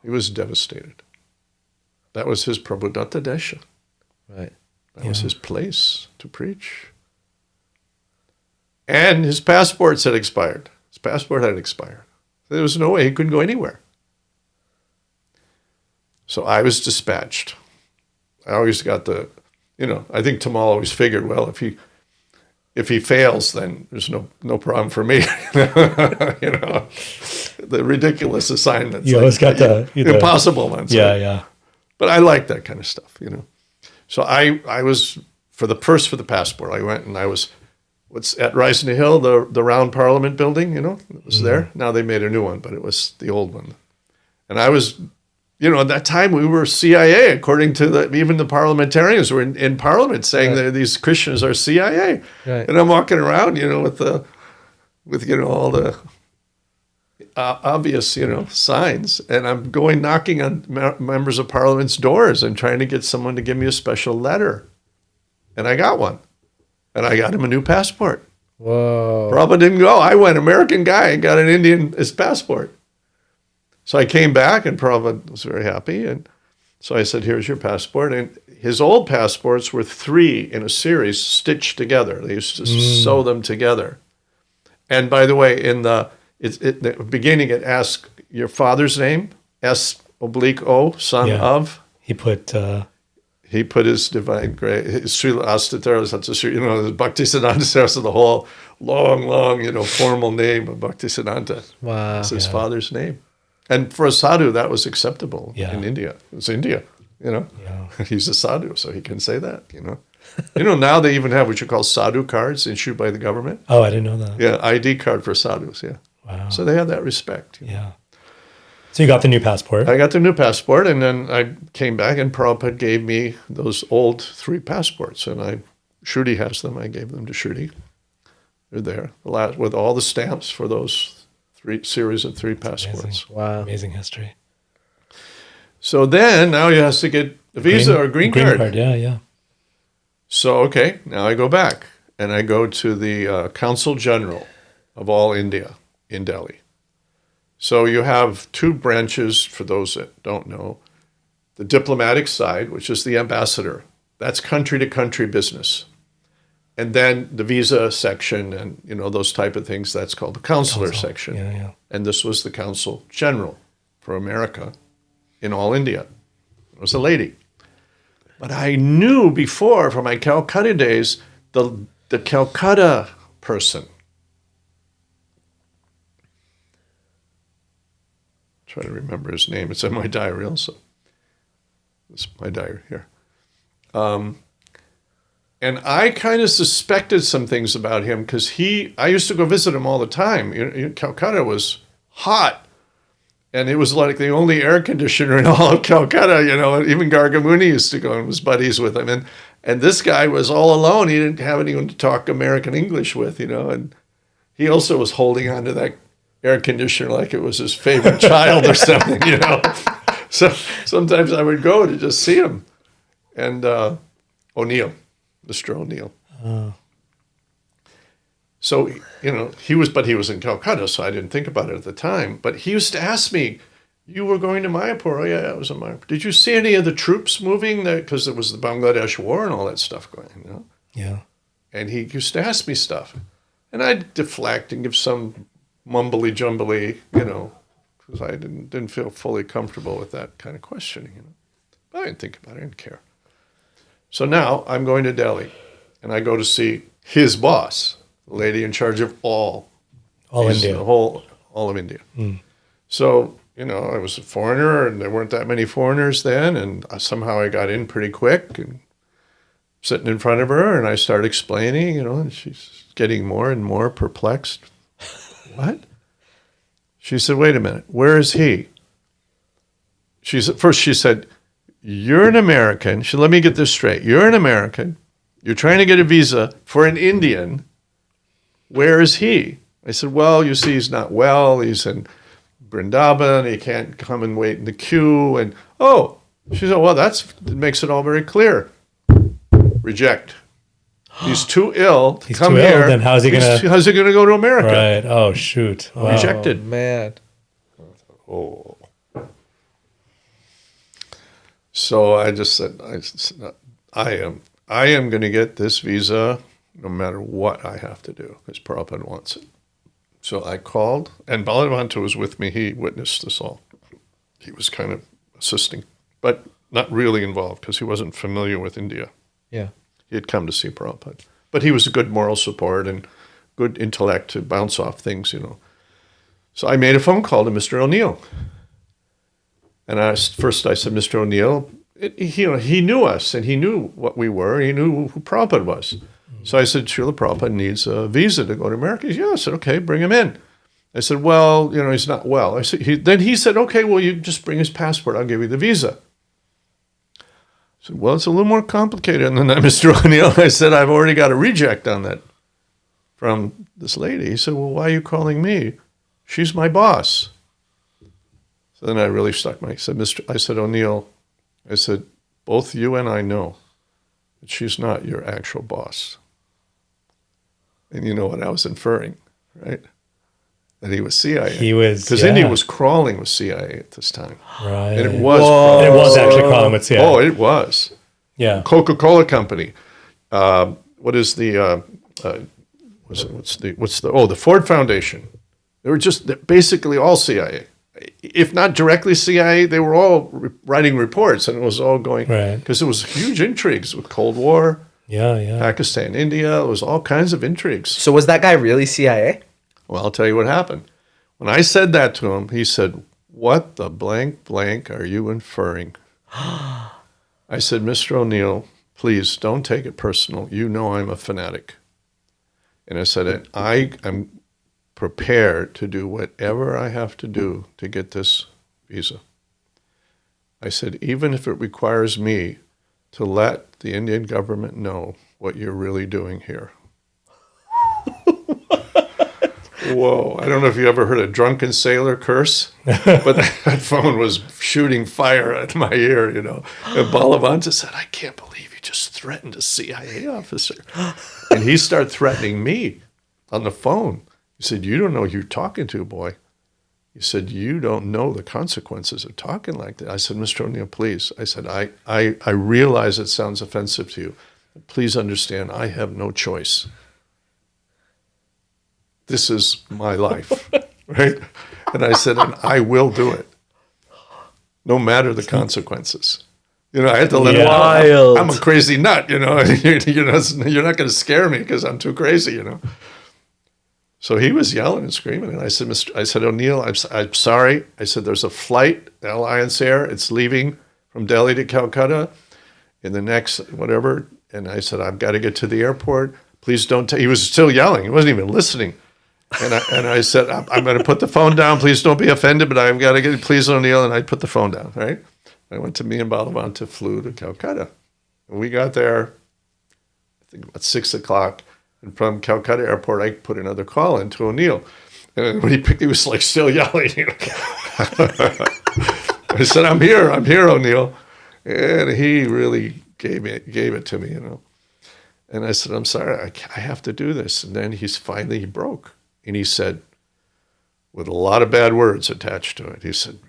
He was devastated. That was his Prabhudatta Desha. Right. That was his place to preach. And his passports had expired. His passport had expired. There was no way he couldn't go anywhere. So I was dispatched. I always got I think Tamal always figured, well, if he fails, then there's no problem for me. The ridiculous assignments. You always got the impossible ones. Yeah. But I like that kind of stuff, So I was, for the passport, I went and I was, at Rising Hill, the round Parliament building, it was there. Now they made a new one, but it was the old one. And I was, at that time we were CIA, according to even the parliamentarians were in Parliament saying that these Christians are CIA. Right. And I'm walking around, with all the obvious, signs. And I'm knocking on members of Parliament's doors and trying to get someone to give me a special letter. And I got one. And I got him a new passport. Whoa. Prabhupada didn't go. I went, American guy, and got an Indian his passport. So I came back, and Prabhupada was very happy. And so I said, here's your passport. And his old passports were 3 in a series stitched together. They used to sew them together. And by the way, in the beginning, it asked your father's name, S/O, son of. He put his divine grace, his Srila Astatara, his Bhaktisiddhanta Saraswati, the whole long, formal name of Bhaktisiddhanta. Wow. It's his father's name. And for a sadhu, that was acceptable in India. It's India, Yeah. He's a sadhu, so he can say that, Now they even have what you call sadhu cards issued by the government. Oh, I didn't know that. Yeah, ID card for sadhus, Wow. So they have that respect. Yeah. So you got the new passport. I got the new passport, and then I came back, and Prabhupada gave me those old 3 passports, and Shruti has them. I gave them to Shruti. They're there, with all the stamps for those series of 3 passports. Amazing. Wow. Amazing history. So then, now he has to get a visa or green card. Green card, yeah. So, okay, now I go back, and I go to the Council General of all India in Delhi. So you have 2 branches, for those that don't know. The diplomatic side, which is the ambassador. That's country-to-country business. And then the visa section and, those type of things, that's called the consular section. Yeah. And this was the Consul General for America in all India. It was a lady. But I knew before, from my Calcutta days, the Calcutta person. Try to remember his name. It's in my diary also. It's my diary here. And I kind of suspected some things about him because I used to go visit him all the time. Calcutta was hot. And it was like the only air conditioner in all of Calcutta, Even Gargamuni used to go and was buddies with him. And this guy was all alone. He didn't have anyone to talk American English with, And he also was holding on to that air conditioner like it was his favorite child or something, So sometimes I would go to just see him. And O'Neill, Mr. O'Neill. So, he was in Calcutta, so I didn't think about it at the time. But he used to ask me, you were going to Mayapur? Oh, yeah, I was in Mayapur. Did you see any of the troops moving there? Because it was the Bangladesh War and all that stuff going on, Yeah. And he used to ask me stuff. And I'd deflect and give some mumbly-jumbly, because I didn't feel fully comfortable with that kind of questioning, But I didn't think about it. I didn't care. So now I'm going to Delhi, and I go to see his boss, the lady in charge of all India. all of India. So, I was a foreigner, and there weren't that many foreigners then, and somehow I got in pretty quick, and sitting in front of her, and I started explaining, and she's getting more and more perplexed. What? She said, wait a minute, where is he? First she said, you're an American. She said, let me get this straight. You're an American. You're trying to get a visa for an Indian. Where is he? I said, well, you see, he's not well. He's in Vrindavan. He can't come and wait in the queue. And, she said, well, that makes it all very clear. Reject. He's too ill to come here. Then how's he going to go to America? Right. Oh, shoot. Wow. Rejected. Man. Oh. So I just said, I am going to get this visa no matter what I have to do, because Prabhupada wants it. So I called, and Balaram was with me. He witnessed this all. He was kind of assisting, but not really involved, because he wasn't familiar with India. Yeah. He had come to see Prabhupada. But he was a good moral support and good intellect to bounce off things, So I made a phone call to Mr. O'Neill. And first I said, Mr. O'Neill, he knew us, and he knew what we were. He knew who Prabhupada was. So I said, Srila Prabhupada needs a visa to go to America. He said, yeah. I said, okay, bring him in. I said, well, he's not well. I said, then he said, okay, well, you just bring his passport. I'll give you the visa. I said, well, it's a little more complicated than that, Mr. O'Neill. I said, I've already got a reject on that from this lady. He said, well, why are you calling me? She's my boss. So then I really stuck I said, O'Neill, I said, both you and I know that she's not your actual boss. And you know what I was inferring, right? That he was CIA. He was, because India was crawling with CIA at this time. Right. And it was. And it was actually crawling with CIA. Oh, it was. Yeah. Coca-Cola Company. What is the? The Ford Foundation. They were just basically all CIA. If not directly CIA, they were all writing reports, and it was all going because there was huge intrigues with Cold War. Yeah. Pakistan, India. It was all kinds of intrigues. So was that guy really CIA? Well, I'll tell you what happened. When I said that to him, he said, what the blank are you inferring? I said, Mr. O'Neill, please don't take it personal. You know I'm a fanatic. And I said, I am prepared to do whatever I have to do to get this visa. I said, even if it requires me to let the Indian government know what you're really doing here. Whoa, I don't know if you ever heard a drunken sailor curse, but that phone was shooting fire at my ear, And Balavanta said, I can't believe you just threatened a CIA officer. And he started threatening me on the phone. He said, you don't know who you're talking to, boy. He said, you don't know the consequences of talking like that. I said, Mr. O'Neill, please. I said, I realize it sounds offensive to you. But please understand, I have no choice. This is my life, right? And I said, and I will do it, no matter the consequences. I had to let him know I'm a crazy nut, You're not going to scare me because I'm too crazy, So he was yelling and screaming, and I said, O'Neill, I'm sorry. I said, there's a flight, Alliance Air. It's leaving from Delhi to Calcutta in the next whatever. And I said, I've got to get to the airport. Please don't. He was still yelling. He wasn't even listening. And I said, I'm going to put the phone down. Please don't be offended, but I've got to get, please, O'Neill. And I put the phone down, right? Me and Balavanta flew to Calcutta. And we got there, I think about 6 o'clock. And from Calcutta Airport, I put another call into O'Neill. And when he picked, he was like still yelling. I said, I'm here, O'Neill. And he really gave it to me, And I said, I'm sorry, I have to do this. And then he broke. And he said, with a lot of bad words attached to it, he said,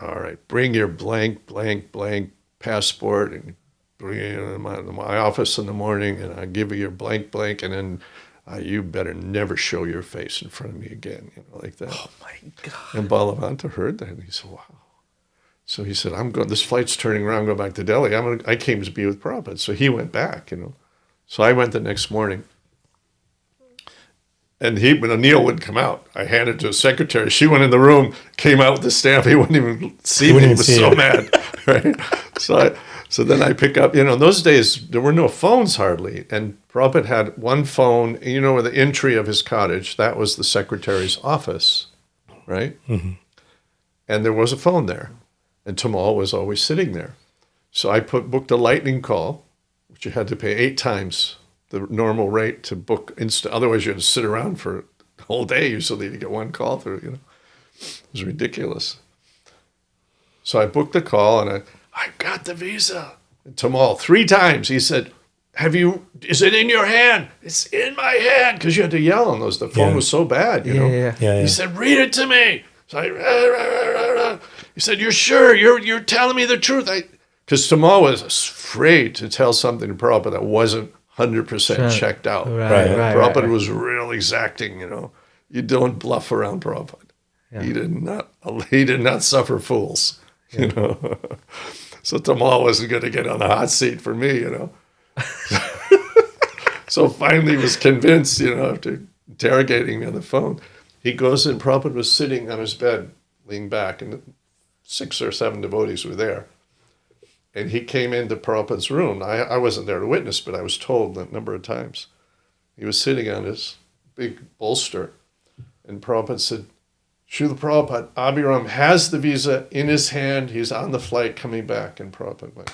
all right, bring your blank, blank, blank passport and bring it to my office in the morning, and I'll give you your blank, blank, and then you better never show your face in front of me again, like that. Oh my God. And Balavanta heard that, and he said, wow. So he said, this flight's turning around, go back to Delhi. I came to be with Prabhupada. So he went back, So I went the next morning. And when Anil would come out, I handed it to his secretary. She went in the room, came out with the stamp. He wouldn't even see me. He was so mad. Right? So then I pick up, in those days, there were no phones hardly. And Prabhupada had one phone, with the entry of his cottage, that was the secretary's office, right? Mm-hmm. And there was a phone there. And Tamal was always sitting there. So I booked a lightning call, which you had to pay 8 times the normal rate to book otherwise you had to sit around for the whole day usually to get one call through, It was ridiculous. So I booked the call and I got the visa. And Tamal, 3 times, he said, is it in your hand? It's in my hand. Because you had to yell on those. The phone was so bad, Yeah. He said, read it to me. So he said, you're sure? You're telling me the truth? Because Tamal was afraid to tell something to Prabhupada that wasn't 100% checked out. Right. Prabhupada was real exacting, You don't bluff around Prabhupada. Yeah. He did not suffer fools, So Tamal wasn't going to get on the hot seat for me, So finally he was convinced, after interrogating me on the phone. He goes in, Prabhupada was sitting on his bed, leaning back, and 6 or 7 devotees were there. And he came into Prabhupada's room. I wasn't there to witness, but I was told a number of times. He was sitting on his big bolster, and Prabhupada said, Srila Prabhupada, Abiram has the visa in his hand. He's on the flight coming back. And Prabhupada went,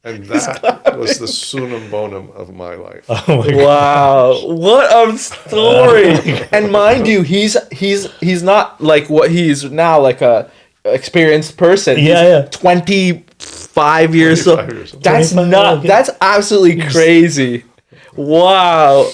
and that was the sunam bonum of my life. Oh my Wow, what a story! And mind you, he's not like what he's now, like a experienced person. Yeah, He's 25 years old. 25 years old. That's 25, not. okay. That's absolutely crazy. Wow.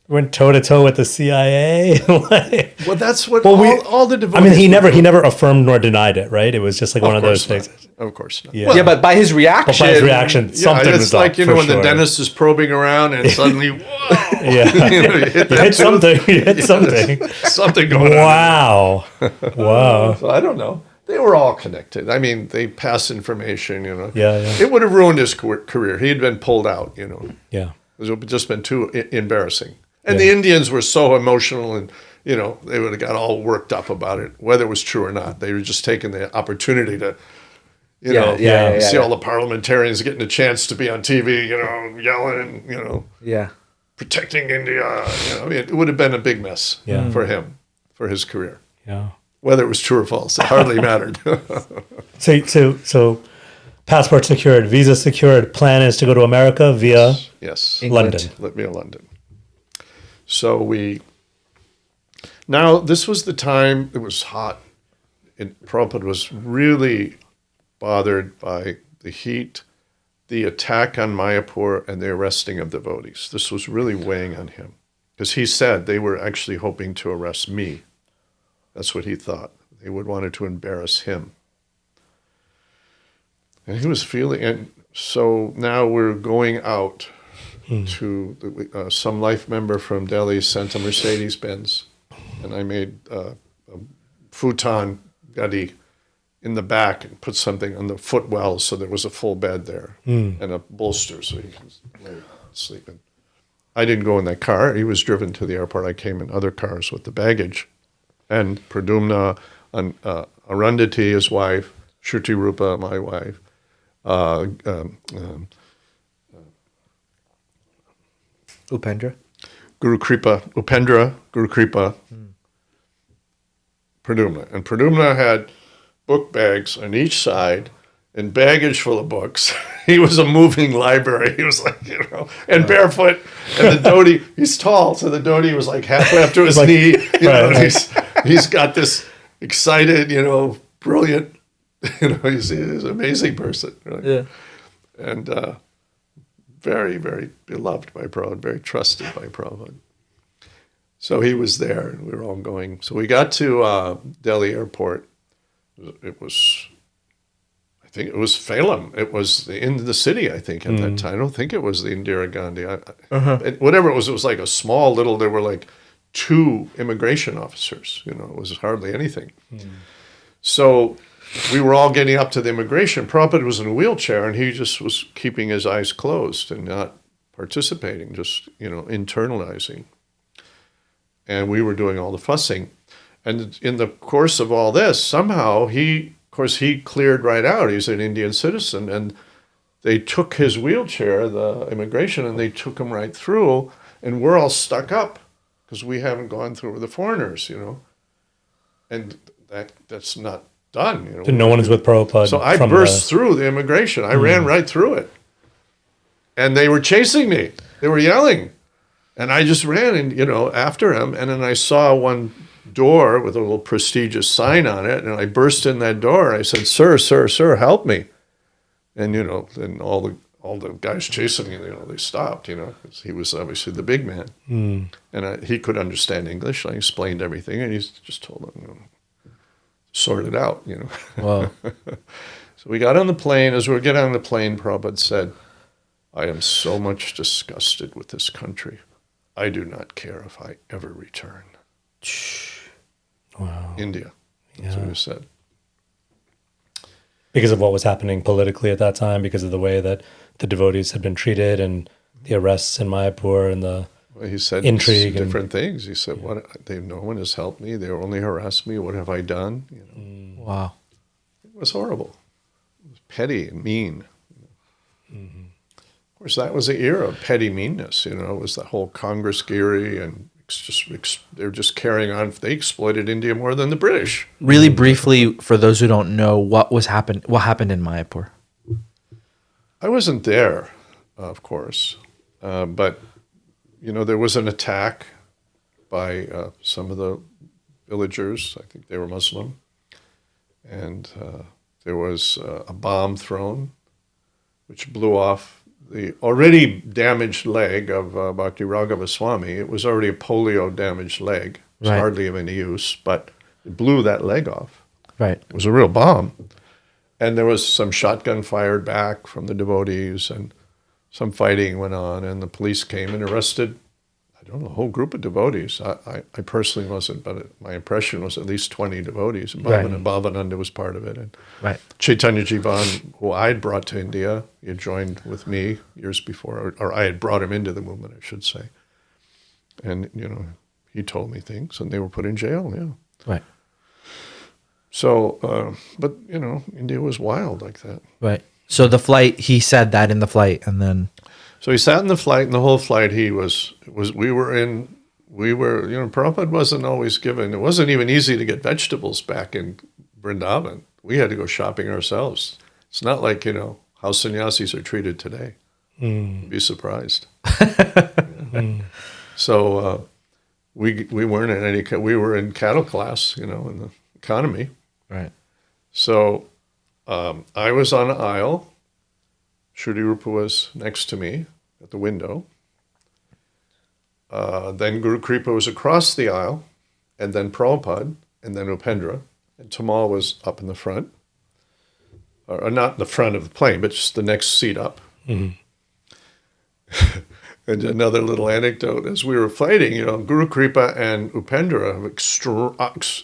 Went toe to toe with the CIA. Well, that's what Well, all the devotees. I mean, he would do. never affirmed nor denied it, right? It was just like one of those course things. not. Of course not. Yeah. Yeah, but by his reaction. But by his reaction, something it's was like up, when for the sure. dentist is probing around and suddenly, whoa! Yeah. you hit, You hit something. You hit something. Something going on. Wow. Wow. So I don't know. They were all connected. I mean, they pass information. Yeah. It would have ruined his career. He had been pulled out. Yeah. It would have just been too embarrassing. And the Indians were so emotional, and they would have got all worked up about it, whether it was true or not. They were just taking the opportunity to, see all the parliamentarians getting a chance to be on TV, yelling, Yeah. protecting India. It would have been a big mess for him, for his career. Yeah. Whether it was true or false, it hardly mattered. So passport secured, visa secured. Plan is to go to America via Yes. London. Via London. So now this was the time, it was hot, and Prabhupada was really bothered by the heat, the attack on Mayapur, and the arresting of devotees. This was really weighing on him, because he said they were actually hoping to arrest me. That's what he thought. They would wanted to embarrass him. And he was feeling, and so now we're going out to some life member from Delhi sent a Mercedes-Benz, and I made a futon gadi in the back and put something on the footwell so there was a full bed there and a bolster so he could lay sleeping. I didn't go in that car. He was driven to the airport. I came in other cars with the baggage. And Pradumna, Arundhati, his wife, Shruti Rupa, my wife, Upendra. Upendra, Guru Kripa, Pradumna. And Pradumna had book bags on each side and baggage full of books. He was a moving library. He was like, and barefoot. And the dhoti, he's tall, so the dhoti was like halfway up to his knee. And he's got this excited, brilliant. He's an amazing person. Right? Yeah. And very, very beloved by Prabhupada, very trusted by Prabhupada. So he was there, and we were all going. So we got to Delhi airport. It was, I think it was Phelim. It was in the city, I think, at that time. I don't think it was the Indira Gandhi. Whatever it was like a small little, there were like 2 immigration officers. It was hardly anything. So we were all getting up to the immigration. Prabhupada was in a wheelchair, and he just was keeping his eyes closed and not participating, just, internalizing. And we were doing all the fussing. And in the course of all this, somehow he cleared right out. He's an Indian citizen. And they took his wheelchair, the immigration, and they took him right through. And we're all stuck up because we haven't gone through with the foreigners, And that's not done. So no one is with Prabhupada. So I burst through the immigration. I ran right through it. And they were chasing me. They were yelling. And I just ran and, after him. And then I saw one door with a little prestigious sign on it. And I burst in that door. I said, sir, help me. And, then all the guys chasing me, they stopped, because he was obviously the big man. And he could understand English. I explained everything. And he just told them, sort it out, Wow. So we got on the plane. As we were getting on the plane, Prabhupada said, I am so much disgusted with this country. I do not care if I ever return. Wow. India. That's what he said. Because of what was happening politically at that time, because of the way that the devotees had been treated and the arrests in Mayapur and the He said intrigue different things. He said, no one has helped me. They only harassed me. What have I done? Wow. It was horrible. It was petty and mean. Of course, that was the era of petty meanness. It was the whole Congress-giri, and they're just carrying on. They exploited India more than the British. Really briefly, for those who don't know, what happened in Mayapur? I wasn't there, of course, but there was an attack by some of the villagers. I think they were Muslim, and there was a bomb thrown, which blew off the already damaged leg of Bhakti Raghava Swami. It was already a polio-damaged leg. It was hardly of any use, but it blew that leg off. Right. It was a real bomb. And there was some shotgun fired back from the devotees, and some fighting went on, and the police came and arrested, I don't know, a whole group of devotees. I personally wasn't, but my impression was at least 20 devotees. And Bhavananda was part of it. And Chaitanya Jivan, who I had brought to India, he had joined with me years before, or I had brought him into the movement, I should say. And, he told me things, and they were put in jail, Right. So, but, India was wild like that. Right. So the flight, he said that in the flight, and then... So he sat in the flight, and the whole flight we were, Prabhupada wasn't always given, it wasn't even easy to get vegetables back in Vrindavan. We had to go shopping ourselves. It's not like, how sannyasis are treated today. You'd be surprised. So we weren't in we were in cattle class, in the economy. Right. So I was on an aisle. Shruti Rupa was next to me at the window. Then Guru Kripa was across the aisle, and then Prabhupada, and then Upendra, and Tamal was up in the front. Or not in the front of the plane, but just the next seat up. And another little anecdote, as we were fighting, Guru Kripa and Upendra have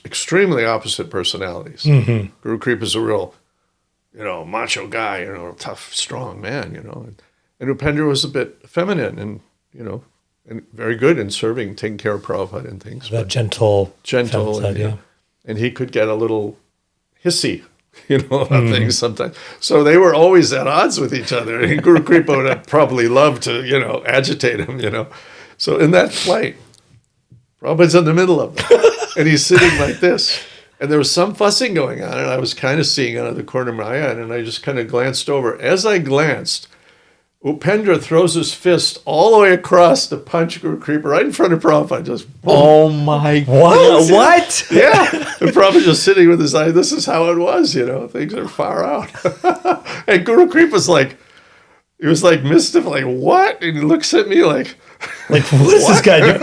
extremely opposite personalities. Guru Kripa is a real, macho guy, tough, strong man, And Upendra was a bit feminine and, and very good in serving, taking care of Prabhupada and things. That gentle side, yeah. And he could get a little hissy, about things sometimes. So they were always at odds with each other. And Guru Kripa would have probably loved to, agitate him, So in that flight, Prabhupada's in the middle of them. And he's sitting like this. And there was some fussing going on, and I was kind of seeing out of the corner of my eye, and I just kind of glanced over. As I glanced, Upendra throws his fist all the way across to punch Guru Kripa right in front of Prabhupada. Just boom. Oh my What? God. What? Yeah. And Prabhupada just sitting with his eye. This is how it was, things are far out. And Guru Kripa's like, he was like mystified, like, what? And he looks at me like, Like, what is this guy doing?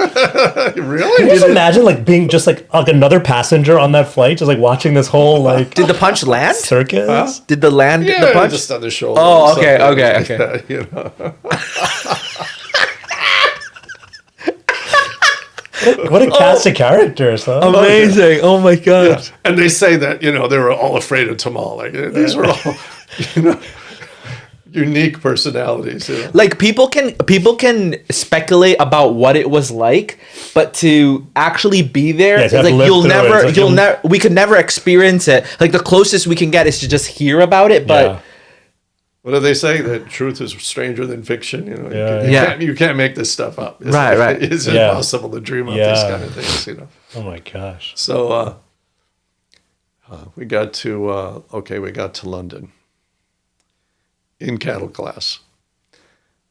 really? Can you just imagine like being just like another passenger on that flight, just like watching this whole like Did the punch land? circus? Did the land Yeah, the punch? just on the shoulder. Oh, or okay, something okay, like that, What a cast of characters, huh? Amazing. Oh my God. And they say that, they were all afraid of Tamal. Like, these were all, unique personalities. Like people can speculate about what it was like, but to actually be there, Yeah, it's to have like lived through it. we could never experience it. Like the closest we can get is to just hear about it, but Yeah. What do they say? That truth is stranger than fiction. You can't make this stuff up. Right. It's Yeah. impossible to dream up Yeah. these kind of things. Oh my gosh. So we got to London in cattle class.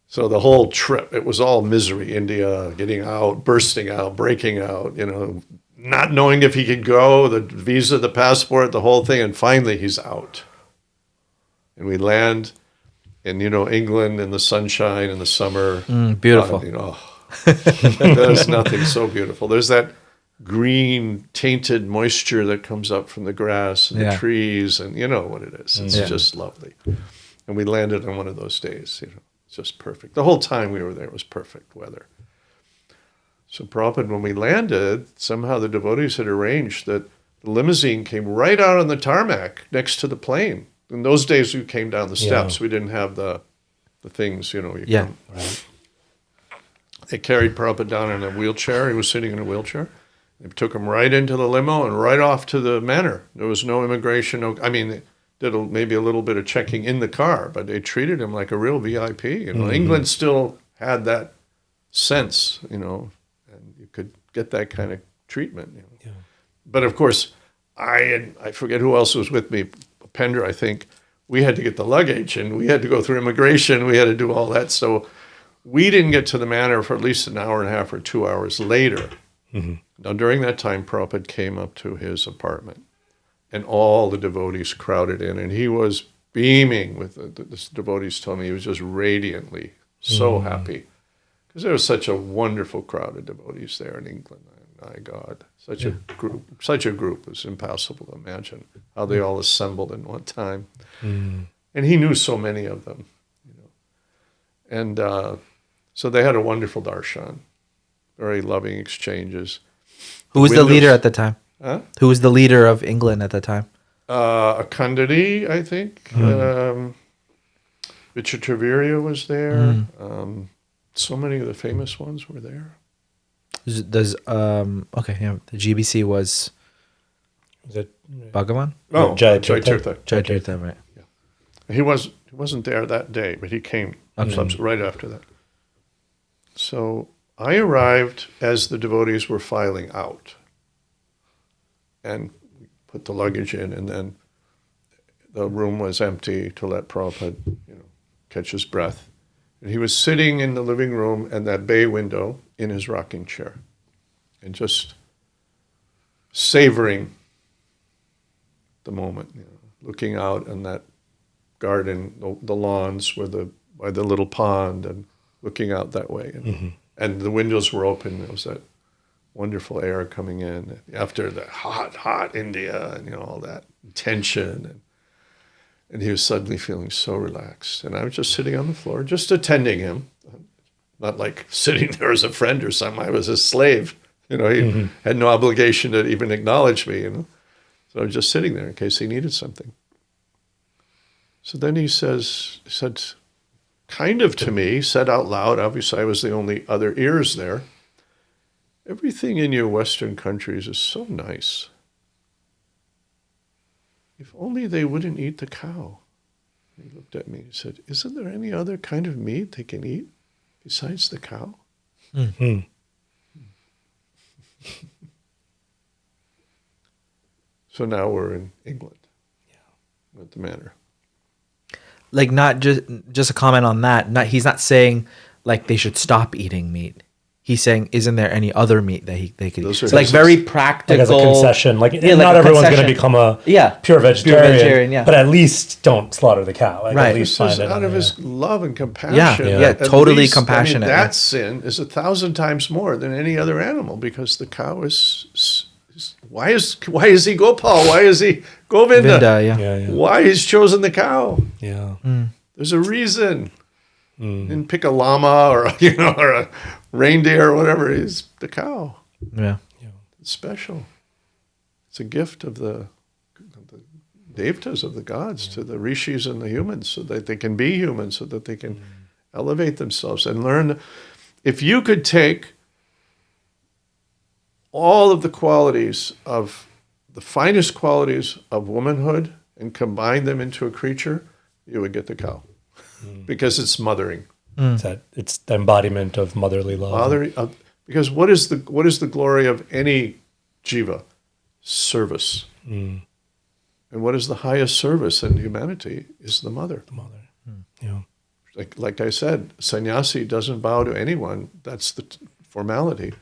So the whole trip, it was all misery. India, getting out, bursting out, breaking out. Not knowing if he could go, the visa, the passport, the whole thing, and finally he's out. And we land in, England in the sunshine in the summer. beautiful. There's nothing so beautiful. There's that green tainted moisture that comes up from the grass and the trees, and you know what it is. It's just lovely. And we landed on one of those days, it's just perfect. The whole time we were there was perfect weather. So Prabhupada, when we landed, somehow the devotees had arranged that the limousine came right out on the tarmac next to the plane. In those days, we came down the steps. We didn't have the things, Right. They carried Prabhupada down in a wheelchair. He was sitting in a wheelchair. They took him right into the limo and right off to the manor. There was no immigration. They did maybe a little bit of checking in the car, but they treated him like a real VIP. England still had that sense, and you could get that kind of treatment. But of course, I forget who else was with me. Pender, I think, we had to get the luggage and we had to go through immigration. We had to do all that. So we didn't get to the manor for at least an hour and a half or 2 hours later. Mm-hmm. Now, during that time, Prabhupada came up to his apartment and all the devotees crowded in, and he was beaming with the devotees told me he was just radiantly so happy because there was such a wonderful crowd of devotees there in England. My God, such a group. It's impossible to imagine how they all assembled in one time. And he knew so many of them, And so they had a wonderful darshan, very loving exchanges. Who was the leader at the time? Huh? Who was the leader of England at the time? Akandadi, I think. Vichitravirya was there. So many of the famous ones were there. The GBC was Bhagavan? Oh, Jayatirath. Jayatirath, right. He wasn't there that day, but he came right after that. So I arrived as the devotees were filing out. And we put the luggage in, and then the room was empty to let Prabhupada, catch his breath. And he was sitting in the living room and that bay window in his rocking chair and just savoring the moment, looking out on that garden, the lawns by the little pond and looking out that way. And the windows were open. There was that wonderful air coming in after the hot India and, all that tension. And he was suddenly feeling so relaxed. And I was just sitting on the floor, just attending him. Not like sitting there as a friend or something. I was a slave. He had no obligation to even acknowledge me, So I was just sitting there in case he needed something. So then he said kind of to me, said out loud, obviously I was the only other ears there, everything in your Western countries is so nice. If only they wouldn't eat the cow. He looked at me and said, isn't there any other kind of meat they can eat besides the cow? Mm-hmm. So now we're in England at the manor. like not just a comment on that. He's not saying like they should stop eating meat. He's saying, isn't there any other meat that they could eat? Those are So like his- very practical. Like as a concession, like, Yeah, like not a everyone's going to concession. become a Yeah. pure vegetarian, yeah. but at least don't slaughter the cow. Like, Right. At least This is find it out of his love and compassion. Yeah, At totally least, compassionate, I mean, that yeah. sin is 1,000 times more than any other animal because the cow is why is he Gopal? Why is he Govinda? Vinda, yeah. Yeah, yeah, Why he's chosen the cow? yeah. There's a reason. Didn't pick a llama or or a reindeer or whatever. He's the cow. Yeah. It's special. It's a gift of the devatas, of the gods, to the rishis and the humans, so that they can be human, so that they can elevate themselves and learn. If you could take all of the qualities of the finest qualities of womanhood and combine them into a creature, you would get the cow, because it's mothering. It's the embodiment of motherly love. Because what is the glory of any jiva? Service. And what is the highest service in humanity is the mother. The mother. Yeah. Like I said, sannyasi doesn't bow to anyone. That's the formality.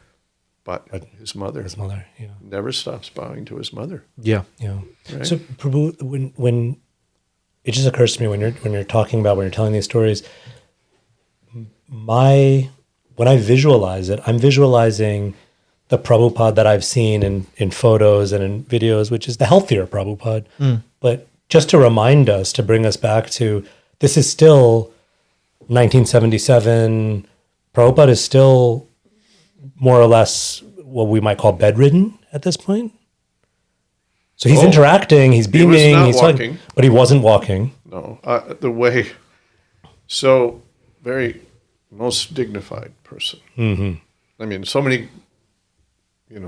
But his mother His mother. Yeah. never stops bowing to his mother. Yeah. Yeah. Right. So Prabhu, when it just occurs to me when you're talking about, when you're telling these stories, when I visualize it, I'm visualizing the Prabhupada that I've seen in photos and in videos, which is the healthier Prabhupada. But just to remind us, to bring us back to, this is still 1977. Prabhupada is still more or less what we might call bedridden at this point. So he's interacting, he's beaming, not he's walking. talking, but he wasn't walking. No, the way, so very most dignified person. I mean, so many,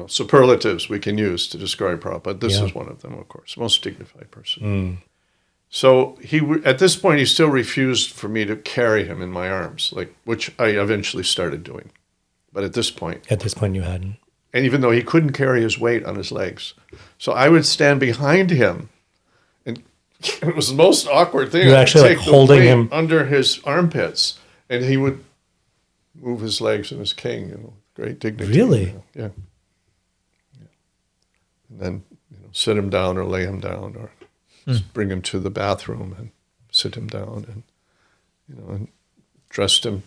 superlatives we can use to describe Prabhupada. This is one of them, of course. Most dignified person. So at this point, he still refused for me to carry him in my arms, which I eventually started doing. But at this point, You hadn't. and even though he couldn't carry his weight on his legs, so I would stand behind him, and it was the most awkward thing. You're I would actually, like, take the holding weight him under his armpits, and he would move his legs and his king, great dignity. Really? Yeah. And then sit him down or lay him down, or just bring him to the bathroom and sit him down, and and dressed him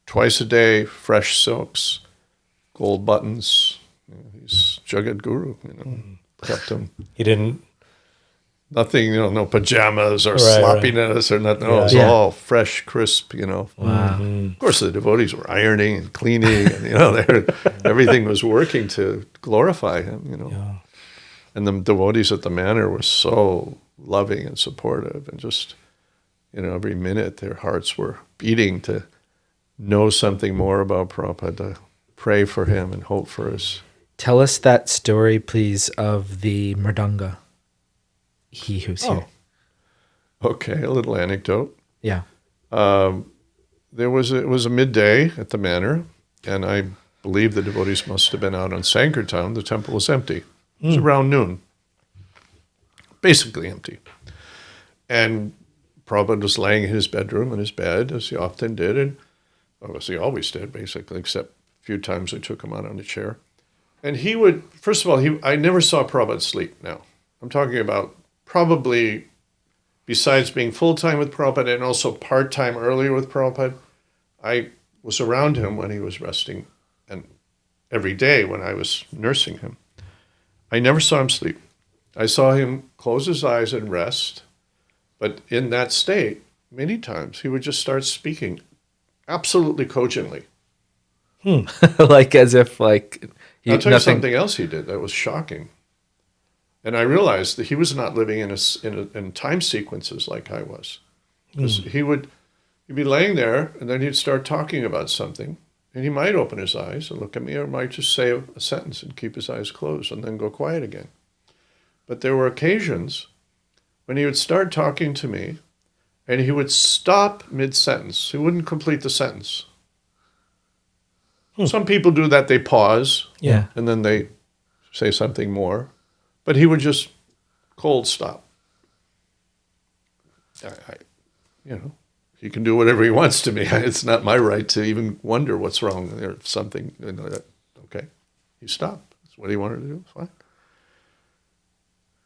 twice a day, fresh silks, gold buttons. He's Jagat Guru, kept him. He didn't. Nothing, no pajamas or Right, sloppiness or nothing. No, it was Yeah. all fresh, crisp, Wow. Of course, the devotees were ironing and cleaning, and, everything was working to glorify him, Yeah. And the devotees at the manor were so loving and supportive, and just, every minute their hearts were beating to know something more about Prabhupada, to pray for him and hope for his. Tell us that story, please, of the mridanga. He who's here. Okay, a little anecdote. Yeah. It was a midday at the manor, and I believe the devotees must have been out on Sankirtan. The temple was empty. It was around noon. Basically empty. And Prabhupada was laying in his bedroom in his bed, as he often did, and as he always did, basically, except a few times I took him out on a chair. And he would, first of all, I never saw Prabhupada sleep now. I'm talking about probably, besides being full-time with Prabhupada and also part-time earlier with Prabhupada, I was around him when he was resting, and every day when I was nursing him. I never saw him sleep. I saw him close his eyes and rest, but in that state, many times, he would just start speaking absolutely cogently. Like as if like I'll tell you something else he did that was shocking. And I realized that he was not living in time sequences like I was. Because he'd be laying there, and then he'd start talking about something, and he might open his eyes and look at me, or might just say a sentence and keep his eyes closed and then go quiet again. But there were occasions when he would start talking to me, and he would stop mid-sentence. He wouldn't complete the sentence. Some people do that. They pause, Yeah. and then they say something more. But he would just cold stop. he can do whatever he wants to me. It's not my right to even wonder what's wrong or something. Okay, he stopped. That's what he wanted to do. Fine.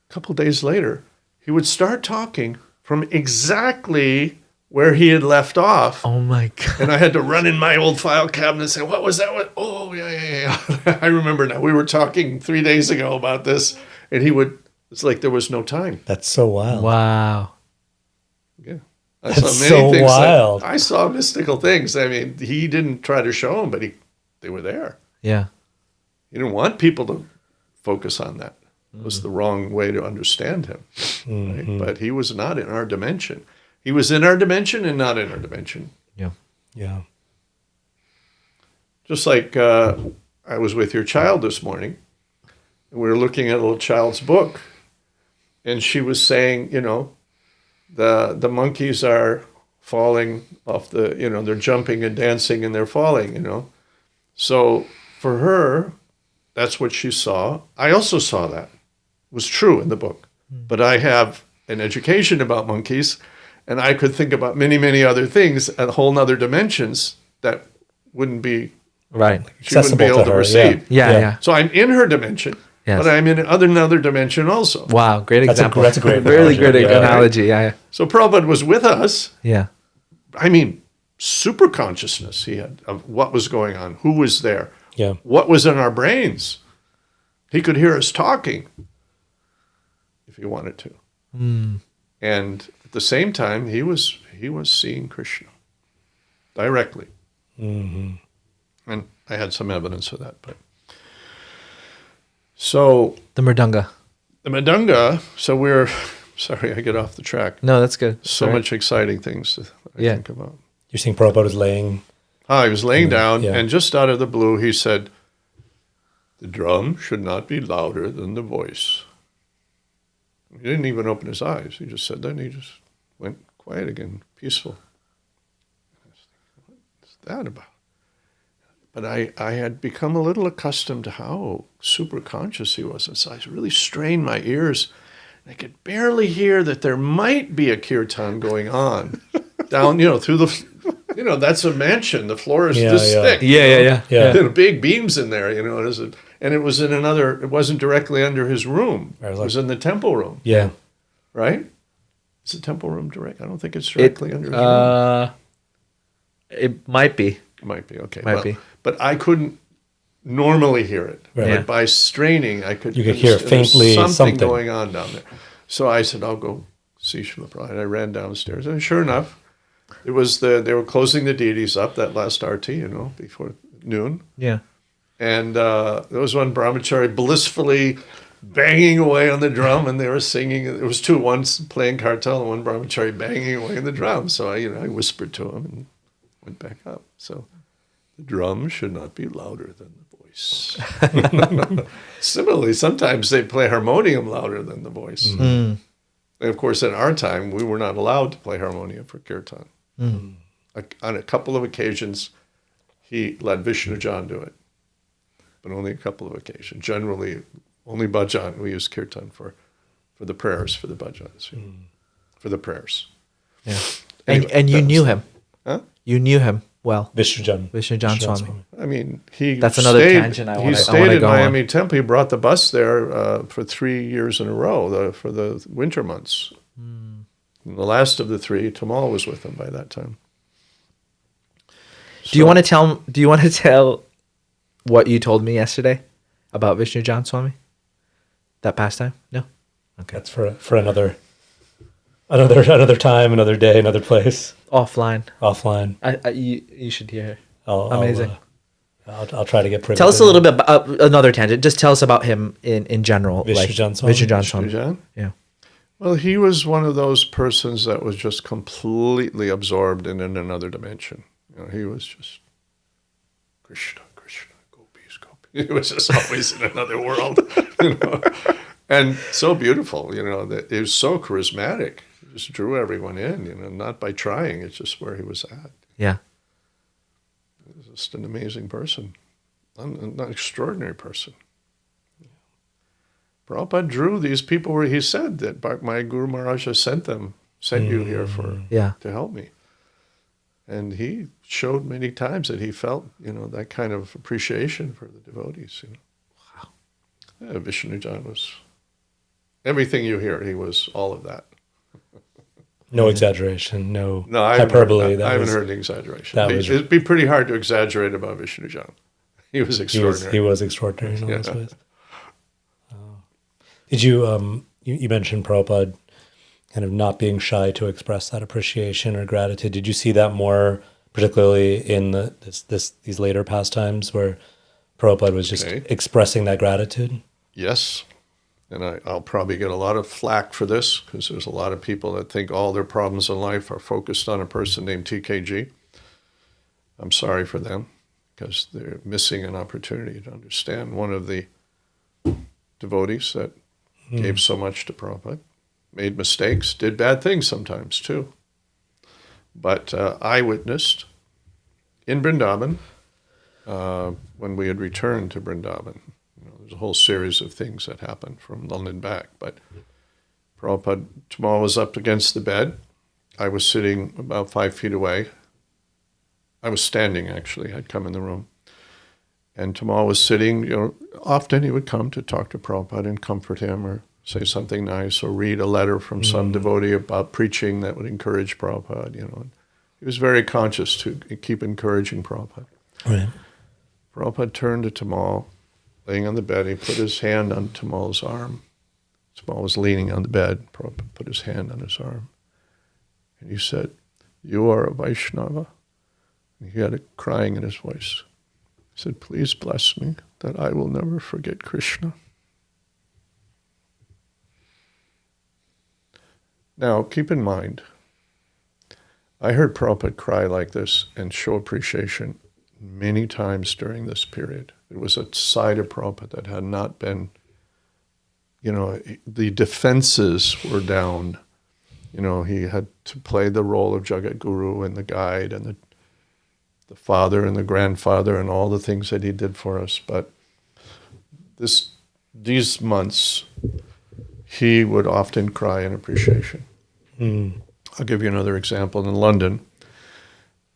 A couple days later, he would start talking from exactly where he had left off. Oh my God. And I had to run in my old file cabinet and say, what was that? Oh, yeah. I remember now. We were talking 3 days ago about this. And it's like there was no time. That's so wild. Wow. Yeah. That's so wild. I saw mystical things. I mean, he didn't try to show them, but they were there. Yeah. He didn't want people to focus on that. It was the wrong way to understand him. Right? But he was not in our dimension. He was in our dimension and not in our dimension. Yeah. Yeah. Just like I was with your child this morning, and we were looking at a little child's book, and she was saying, the monkeys are falling off they're jumping and dancing and they're falling, So for her, that's what she saw. I also saw that. It was true in the book. But I have an education about monkeys, and I could think about many, many other things at whole nother dimensions that wouldn't be Right. she wouldn't be Accessible able to to her, receive. Yeah. So I'm in her dimension, Yes. but I'm in another dimension also. Wow. Great That's example. that's a great Really analogy. good Yeah. analogy. Yeah. So Prabhupada was with us. Yeah. I mean, super consciousness he had of what was going on, who was there, Yeah. what was in our brains. He could hear us talking if he wanted to. And at the same time, he was seeing Krishna directly. And I had some evidence of that. But so The Mridanga. the Madanga, so we're, sorry, I get off the track. No, that's good. So Right. much exciting things that I Yeah. think about. You're seeing Prabhupada was laying. He was laying down, Yeah. and just out of the blue, he said, the drum should not be louder than the voice. He didn't even open his eyes. He just said that, and he just went quiet again, peaceful. I was thinking, what's that about? But I had become a little accustomed to how super conscious he was. And so I really strained my ears. And I could barely hear that there might be a kirtan going on down, through the, that's a mansion. The floor is this thick. Yeah. Yeah. Big beams in there, and it was it wasn't directly under his room. Right, It was in the temple room, Yeah. right? Is the temple room direct? I don't think it's directly under his room. It might be. It might be, okay. Might be. But I couldn't normally hear it. Right. Yeah. But by straining, I could. You could hear there's faintly something something. going on down there. So I said, I'll go see Srila Prabhupada. I ran downstairs, and sure enough, it was they were closing the deities up that last arti, before noon. Yeah. And there was one brahmachari blissfully banging away on the drum, and they were singing. It was two, one playing karatal and one brahmachari banging away on the drum. So I whispered to him and went back up. So the drum should not be louder than the voice. Similarly, sometimes they play harmonium louder than the voice. And of course, in our time, we were not allowed to play harmonium for kirtan. On a couple of occasions, he let Vishnu Jan do it, but only a couple of occasions. Generally, only bhajan. We use kirtan for the prayers, for the bhajans, for the prayers. Yeah. Anyway, and you that knew was- him. Huh? You knew him well. Vishnujan. Vishnujan Swami. I mean, he That's another stayed, tangent I he wanna stayed in go on. Miami Temple. He brought the bus there for 3 years in a row for the winter months. And the last of the three, Tamal was with him by that time. Do you want to tell what you told me yesterday about Vishnujan Swami? That pastime? No. Okay. That's for another time, another day, another place, Offline. offline. You should hear. I'll, Amazing. I'll try to get privy. Tell us to a little bit about another tangent. Just tell us about him in general. Vishnujan Swami? Vishnujan Swami. Vishnujan? Yeah. Well, he was one of those persons that was just completely absorbed in another dimension. He was just Krishna, Krishna, gopis, gopis. He was just always in another world, and so beautiful. That he was so charismatic. He just drew everyone in. Not by trying. It's just where he was at. Yeah. He was just an amazing person, an extraordinary person. Prabhupada drew these people where he said that my Guru Maharaj sent them sent you here for Yeah. to help me. And he showed many times that he felt, that kind of appreciation for the devotees. Wow. Yeah, Vishnujan was everything you hear. He was all of that. No exaggeration, no I hyperbole. haven't heard the exaggeration. It'd be pretty hard to exaggerate about Vishnujan. He was extraordinary. He was extraordinary in all those ways. Did you, you mentioned Prabhupada kind of not being shy to express that appreciation or gratitude. Did you see that more, particularly in these later pastimes where Prabhupada was just expressing that gratitude? Yes. And I'll probably get a lot of flack for this because there's a lot of people that think all their problems in life are focused on a person named TKG. I'm sorry for them because they're missing an opportunity to understand one of the devotees that gave so much to Prabhupada, made mistakes, did bad things sometimes too. But I witnessed in Vrindavan, when we had returned to Vrindavan, there's a whole series of things that happened from London back, but Prabhupada, Tamal was up against the bed. I was sitting about 5 feet away. I was standing, actually. I'd come in the room. And Tamal was sitting, often he would come to talk to Prabhupada and comfort him or say something nice or read a letter from some devotee about preaching that would encourage Prabhupada, He was very conscious to keep encouraging Prabhupada. Right. Prabhupada turned to Tamal, laying on the bed. He put his hand on Tamal's arm. Tamal was leaning on the bed. Prabhupada put his hand on his arm. And he said, "You are a Vaishnava." And he had a crying in his voice. He said, "Please bless me that I will never forget Krishna." Now, keep in mind, I heard Prabhupada cry like this and show appreciation many times during this period. It was a side of Prabhupada that had not been, the defenses were down. He had to play the role of Jagat Guru and the guide and the father and the grandfather and all the things that he did for us. But these months, he would often cry in appreciation. I'll give you another example. In London,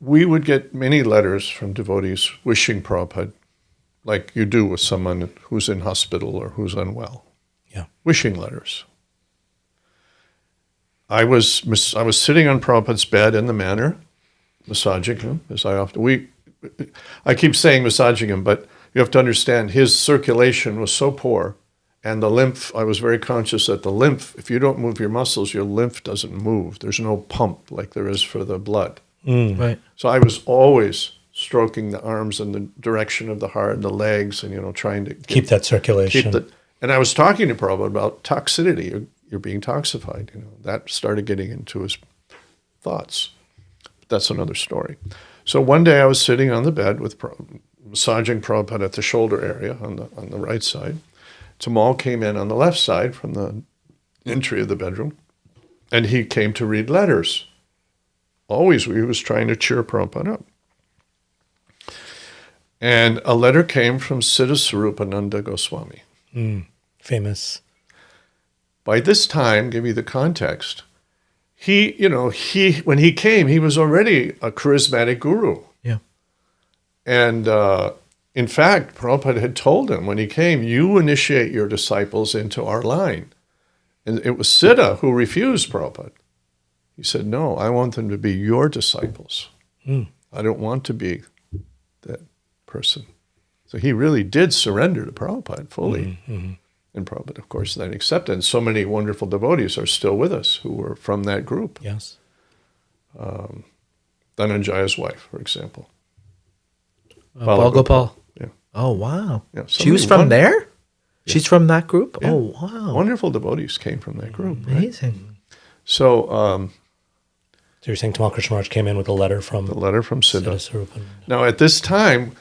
we would get many letters from devotees wishing Prabhupada, like you do with someone who's in hospital or who's unwell. Yeah. Wishing letters. I was sitting on Prabhupada's bed in the manor, massaging him, as I keep saying massaging him, but you have to understand his circulation was so poor, and the lymph, I was very conscious that the lymph, if you don't move your muscles, your lymph doesn't move. There's no pump like there is for the blood. Right. So I was always stroking the arms in the direction of the heart and the legs and, trying to keep that circulation. And I was talking to Prabhupada about toxicity. You're being toxified. That started getting into his thoughts. But that's another story. So one day I was sitting on the bed with massaging Prabhupada at the shoulder area on the right side. Tamal came in on the left side from the entry of the bedroom, and he came to read letters. Always he was trying to cheer Prabhupada up. And a letter came from Siddha Swarupananda Goswami. Famous. By this time, give you the context, he when he came, he was already a charismatic guru. Yeah. And in fact, Prabhupada had told him when he came, "You initiate your disciples into our line." And it was Siddha who refused Prabhupada. He said, "No, I want them to be your disciples. I don't want to be that person." So he really did surrender to Prabhupada fully. And Prabhupada, of course, then accepted. And so many wonderful devotees are still with us who were from that group. Yes. Dhananjaya's wife, for example. Balgopal. Yeah. Oh, wow. Yeah, She was from there? Yeah. She's from that group? Yeah. Oh, wow. Wonderful devotees came from that group. Amazing. Right? So, so you're saying Tamal Krishna Maharaj came in with a letter from Siddha. Now, at this time,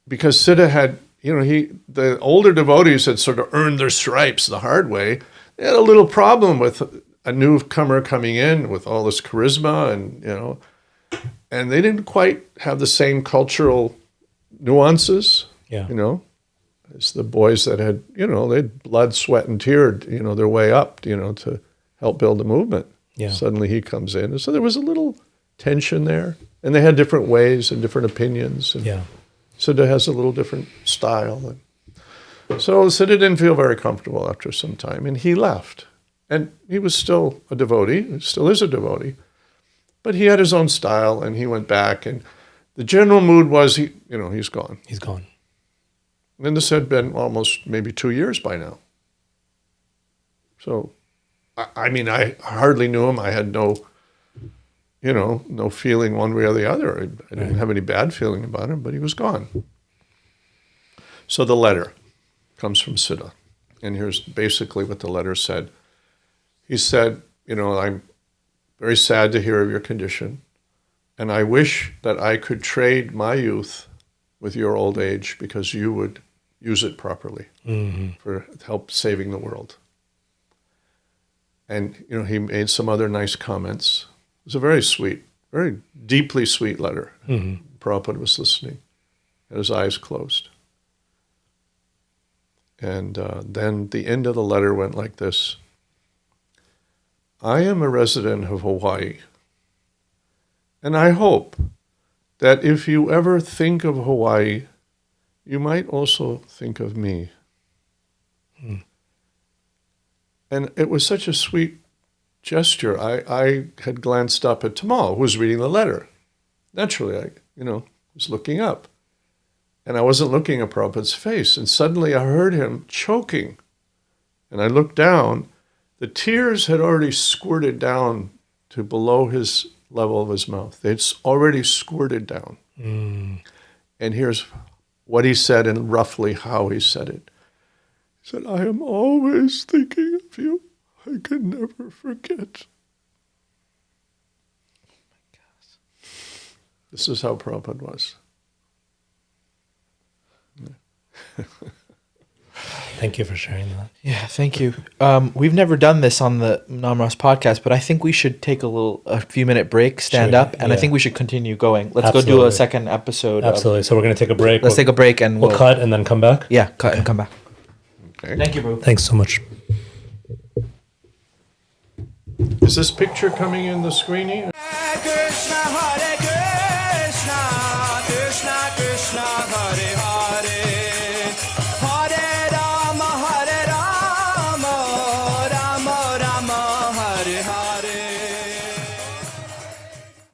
because Siddha had, the older devotees had sort of earned their stripes the hard way, they had a little problem with a newcomer coming in with all this charisma and they didn't quite have the same cultural nuances, as the boys that had, they had blood, sweat, and tear, their way up, to help build the movement. Yeah. Suddenly he comes in. And so there was a little tension there. And they had different ways and different opinions. And Yeah. Siddha has a little different style. And so Siddha didn't feel very comfortable after some time, and he left. And he was still a devotee, he still is a devotee, but he had his own style, and he went back. And the general mood was, he's gone. He's gone. And this had been almost maybe 2 years by now. So, I hardly knew him. I had no feeling one way or the other. I didn't have any bad feeling about him, but he was gone. So the letter comes from Siddha. And here's basically what the letter said. He said, I'm very sad to hear of your condition, and I wish that I could trade my youth with your old age because you would use it properly for help saving the world. And, he made some other nice comments. It was a very sweet, very deeply sweet letter. Prabhupada was listening, had his eyes closed. And then the end of the letter went like this. I am a resident of Hawaii, and I hope that if you ever think of Hawaii, you might also think of me. And it was such a sweet gesture. I had glanced up at Tamal, who was reading the letter. Naturally, I was looking up. And I wasn't looking at Prabhupada's face. And suddenly I heard him choking. And I looked down. The tears had already squirted down to below his level of his mouth. They'd already squirted down. And here's what he said and roughly how he said it. He said, I am always thinking of you. I can never forget. This is how Prabhupada was. Thank you for sharing that. Yeah, thank you. We've never done this on the Namras podcast, but I think we should take a few minute break, stand up, and I think we should continue going. Let's go do a second episode. Absolutely. So we're going to take a break. Let's take a break and we'll cut and then come back. Yeah, cut and come back. Okay. Thank you, bro. Thanks so much. Is this picture coming in the screening? Krishna, Hare